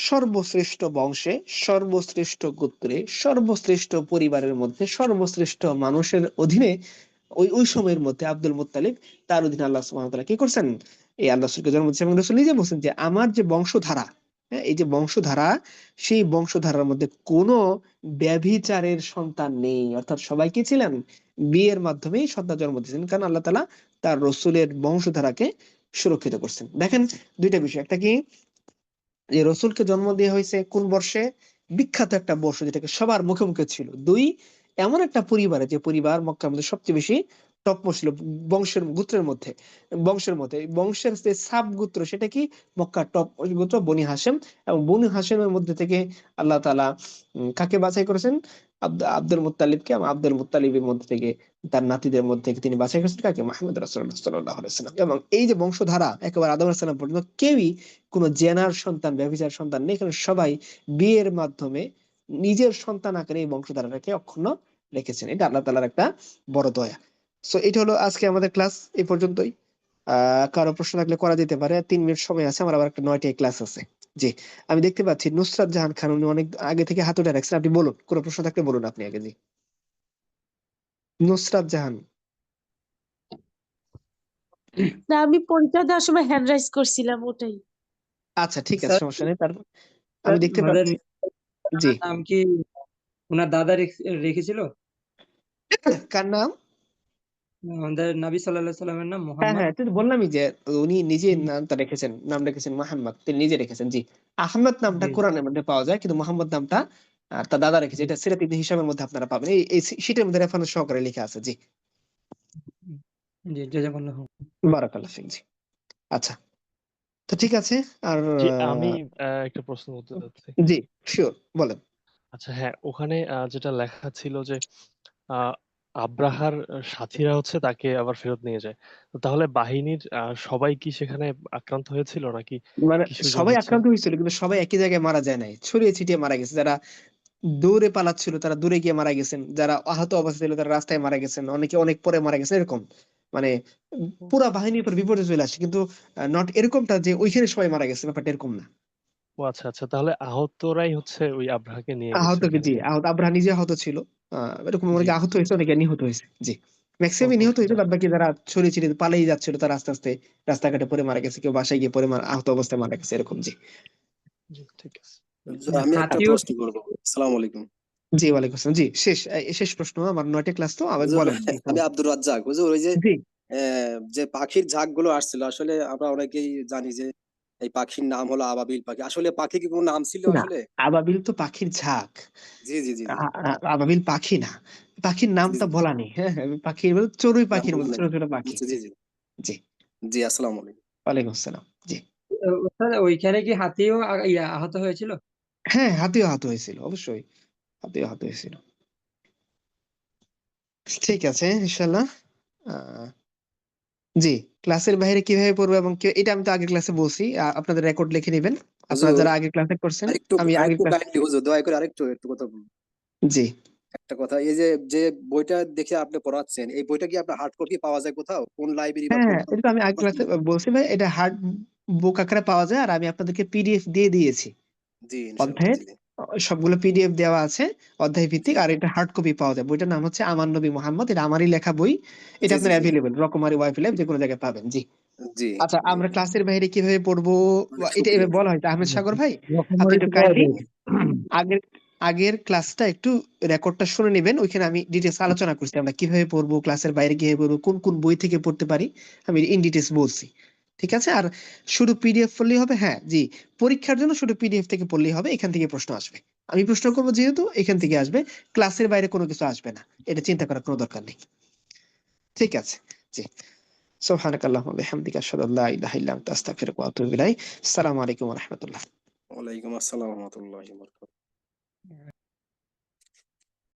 সর্বশ্রেষ্ঠ বংশে, সর্বশ্রেষ্ঠ গোত্রে, সর্বশ্রেষ্ঠ পরিবারের মধ্যে, সর্বশ্রেষ্ঠ মানুষের অধীনে ওই সময়ের মধ্যে আব্দুল মুত্তালিব, তার অধীনে আল্লাহ সুবহানাহু ওয়া তাআলা কি করছেন, এই আল্লাহ রাসূলকে জন্ম দিয়েছেন এবং রাসূল নিজে বলছেন যে আমার যে বংশধারা, হ্যাঁ, এই যে বংশধারা, সেই বংশধারার মধ্যে কোনো ব্যভিচারের সন্তান নেই। অর্থাৎ সবাই কি ছিলেন? বিয়ের মাধ্যমেই সন্তান জন্ম দিয়েছেন, কারণ আল্লাহ তাআলা তার রসুলের বংশধারাকে সুরক্ষিত করছেন। দেখেন দুইটা বিষয়, একটা কি যে রসুলকে জন্ম দেওয়া হয়েছে কোন বর্ষে? বিখ্যাত একটা বর্ষ যেটাকে সবার মুখে মুখে ছিল। দুই, এমন একটা পরিবারে, যে পরিবার মক্কার মধ্যে সবচেয়ে বেশি টপ ছিল বংশের গোত্রের মধ্যে, বংশের যে সাব গোত্র সেটা কি? মক্কার টপ গোত্র বনি হাশেম। এবং বনি হাশেমের মধ্যে থেকে আল্লাহ তাআলা কাকে বাছাই করেছেন? আব্দুল মুত্তালিবকে, এবং আব্দুল মুত্তালিবের মধ্যে থেকে তার নাতিদের মধ্যে থেকে তিনি বাছাই করেছেন কাকে? মুহাম্মদ রাসূলুল্লাহ সাল্লাল্লাহু আলাইহি ওয়াসাল্লাম। এবং এই যে বংশধারা একেবারে আদম আলাইহিস সালাম পর্যন্ত কেউই কোনো জেনার সন্তান, ব্যভিচার সন্তান নেই, কারণ সবাই বিয়ের মাধ্যমে নিজের সন্তান আকারে এই বংশধারাটাকে অক্ষুণ্ণ রেখেছেন। এটা আল্লাহ তাআলার একটা বড় দয়া। সো এটা হলো আজকে আমাদের ক্লাস, এই পর্যন্তই। কারো প্রশ্ন থাকলে করা যেতে পারে। 3 মিনিট সময় আছে, আমার আবার একটা 9টায় ক্লাস আছে। জি, আমি দেখতে পাচ্ছি নুসরাত জাহান খান, উনি অনেক আগে থেকে হাত উঠে রাখছেন। আপনি বলুন, কোনো প্রশ্ন থাকলে বলুন আপনি আগে। জি, নুসরাত জাহান। না, আমি পরীক্ষা দেওয়ার সময় হ্যান্ড রাইজ করছিলাম, ওটাই। আচ্ছা ঠিক আছে, স্যার, সমস্যা নেই। তারপর আমি স্যার দেখতে আমাদের পাচ্ছি। জি, নাম কি ওনার দাদা রেখেছিল? কার নাম? আমাদের নবী সাল্লাল্লাহু আলাইহি সাল্লামের নাম হ্যাঁ মোহাম্মদ। হ্যাঁ, তুই তো বললামই যে উনি নিজে নামটা রেখেছেন, নাম রেখেছেন মোহাম্মদ, তিনি নিজে রেখেছেন। জি, আহমদ নামটা জি কোরআনের মধ্যে পাওয়া যায়, কিন্তু মোহাম্মদ নামটা তার দাদা রেখেছে। জি এটা সিরাত ইবনে হিশামের মধ্যে আপনারা পাবেন, এই শীটের মধ্যে রেফারেন্স সহকারে লেখা আছে। জি, জি জাযাকাল্লাহ। বারাকাল্লাহ ফিক। জি, আচ্ছা, তো ঠিক আছে। আর জি, আমি একটা প্রশ্ন করতে চাচ্ছি। জি, শিওর, বলেন। আচ্ছা হ্যাঁ, ওখানে যেটা লেখা ছিল যে আহ, আব্রাহার সাথীরা হচ্ছে তাকে আবার ফেরত নিয়ে যায়। তো তাহলে বাহিনীর সবাই কি সেখানে আক্রান্ত হয়েছিল নাকি মানে কিছুজন সবাই হচ্ছে? আক্রান্ত হয়েছিল, কিন্তু সবাই একই জায়গায় মারা যায় নাই, ছড়িয়ে ছিটিয়ে মারা গেছে। যারা দৌড়ে পালাচ্ছিল তারা দূরে গিয়ে মারা গেছেন, যারা আহত অবস্থা ছিল তারা রাস্তায় মারা গেছেন, অনেকে অনেক পরে মারা গেছে, এরকম। মানে পুরা বাহিনীর উপর বিপর্যয় চলে আসে, কিন্তু নট এরকমটা যে ওইখানে সবাই মারা গেছে, ব্যাপারটা এরকম না। ও আচ্ছা আচ্ছা, তাহলে আহতরাই হচ্ছে ওই আব্রাহাকে নিয়ে গেছে আহত কি? ওখানে। জি, আহত আব্রাহা নিজে আহত ছিল। এরকম জি অনেকে আহত হয়েছে, অনেকে নিহত হয়েছে। জি, ম্যাক্সিমাম নিহত ওকে, হয়েছে, বাদ বাকি যারা ছড়িয়ে ছিটিয়ে পালিয়ে যাচ্ছিল তারা আস্তে আস্তে রাস্তাঘাটে পরে মারা গেছে, কেউ বাসায় গিয়ে পরে আহত অবস্থায় মারা গেছে, এরকম। জি, জি ঠিক আছে। আমি একটা হাতিও প্রশ্ন করবো। আসসালামু আলাইকুম। জি, ওয়ালাইকুম আসসালাম। জি, শেষ প্রশ্ন, আমার 9টে ক্লাস, তো আবার হুজুর, বলেন। জি, আমি আব্দুর রাজ্জাক। হুজুর, ওই যে জি, যে পাখির ঝাঁক গুলো আসছিল, আসলে আমরা অনেকেই জানি যে এই পাখির নাম হলো আবাবিল পাখি। আসলে পাখি কি কোনো নাম ছিল না, আসলে? আবাবিল তো পাখির ঝাঁক। জি জি জি জি আবাবিল পাখি না, পাখির জি নামটা জি। বলা নেই। হ্যাঁ হ্যাঁ, পাখির বলতে চড়ুই নাম পাখির বলা মতো নাই। ছোট ছোট পাখি। আচ্ছা, জি জি জি, জি। আসসালামু আলাইকুম। ওয়ালাইকুম আসসালাম। জি, স্যার ওইখানে কি হাতিও আহত হয়েছিল? হ্যাঁ, হাতিও আহত হয়েছিল, অবশ্যই হাতিও আহত হয়েছিল। ঠিক আছে, ইনশাল্লাহ। আহ, জি, ক্লাসের বাইরে কিভাবে পড়বো এবং এটা আমি তো আগের ক্লাসে বলছি, আপনাদের রেকর্ড লিখে নেবেন, আপনারা হুজুর, যারা আগের ক্লাসে করছেন। আরেকটু আমি আগের আরেকটু ক্লাস। কাইন্ডলি হুজুর, দয়া করে একটু কথা বলুন। জি, একটা কথা, এই যে যে বইটা দেখে আপনি পড়াচ্ছেন, এই বইটা কি আপনার হার্ড কপি পাওয়া যায় কোথাও, কোন লাইব্রেরি বা হ্যাঁ কোন হ্যাঁ, এটা তো আমি আগের ক্লাসে বলছি ভাই, এটা হার্ড বুক আকারে পাওয়া যায়, আর আমি আপনাদেরকে পিডিএফ দিয়ে দিয়েছি। জি ইনশাআল্লাহ। অধ্যায়ের জি জি সবগুলো পিডিএফ দেওয়া আছে, অধ্যায় জি ভিত্তিক। আর এটা হার্ড কপি পাওয়া যায়, বইটার নাম হচ্ছে আমার নবী মোহাম্মদ, এটা আমারই লেখা বই। এটা জি জি আপনার জি অ্যাভেলেবেল, রকমারি ওয়াইফাই লাইভ যে কোনো জায়গায় পাবেন। জি, জি আচ্ছা, জি। আমরা ক্লাসের বাইরে কিভাবে পড়বো অনেক এটা শুক্রিয়া এভাবে ভাই। বলা হয়েছে। আহমেদ সাগর ভাই, আপনি রকমারি একটু তো পাওয়া কাইন্ডলি যায়। আগের আগের ক্লাসটা একটু রেকর্ডটা শুনে নেবেন, ওইখানে আমি ডিটেলস আলোচনা করছি আমরা কিভাবে পড়বো, ক্লাসের বাইরে কিভাবে পড়বো, কোন কোন বই থেকে পড়তে পারি, আমি ইন ডিটেলস বলছি। ঠিক আছে, আর শুধু পিডিএফ পড়লেই হবে? হ্যাঁ, জি, পরীক্ষার জন্য শুধু পিডিএফ থেকে পড়লেই হবে, এখান থেকে প্রশ্ন আসবে, আমি প্রশ্ন করবো যেহেতু এখান থেকে আসবে, ক্লাসের বাইরে কোনো কিছু আসবে না, এটা চিন্তা করার কোনো দরকার নেই। ঠিক আছে, জি, সুবহানাকাল্লাহুম্মা ওয়া বিহামদিকা আশহাদু আল্লা ইলাহা ইল্লা আনতা আস্তাগফিরুকা ওয়া আতুবু ইলাইক। আসসালামু আলাইকুম ওয়া রাহমাতুল্লাহ। ওয়ালাইকুম আসসালাম ওয়া রাহমাতুল্লাহি ওয়া বারাকাতুহু।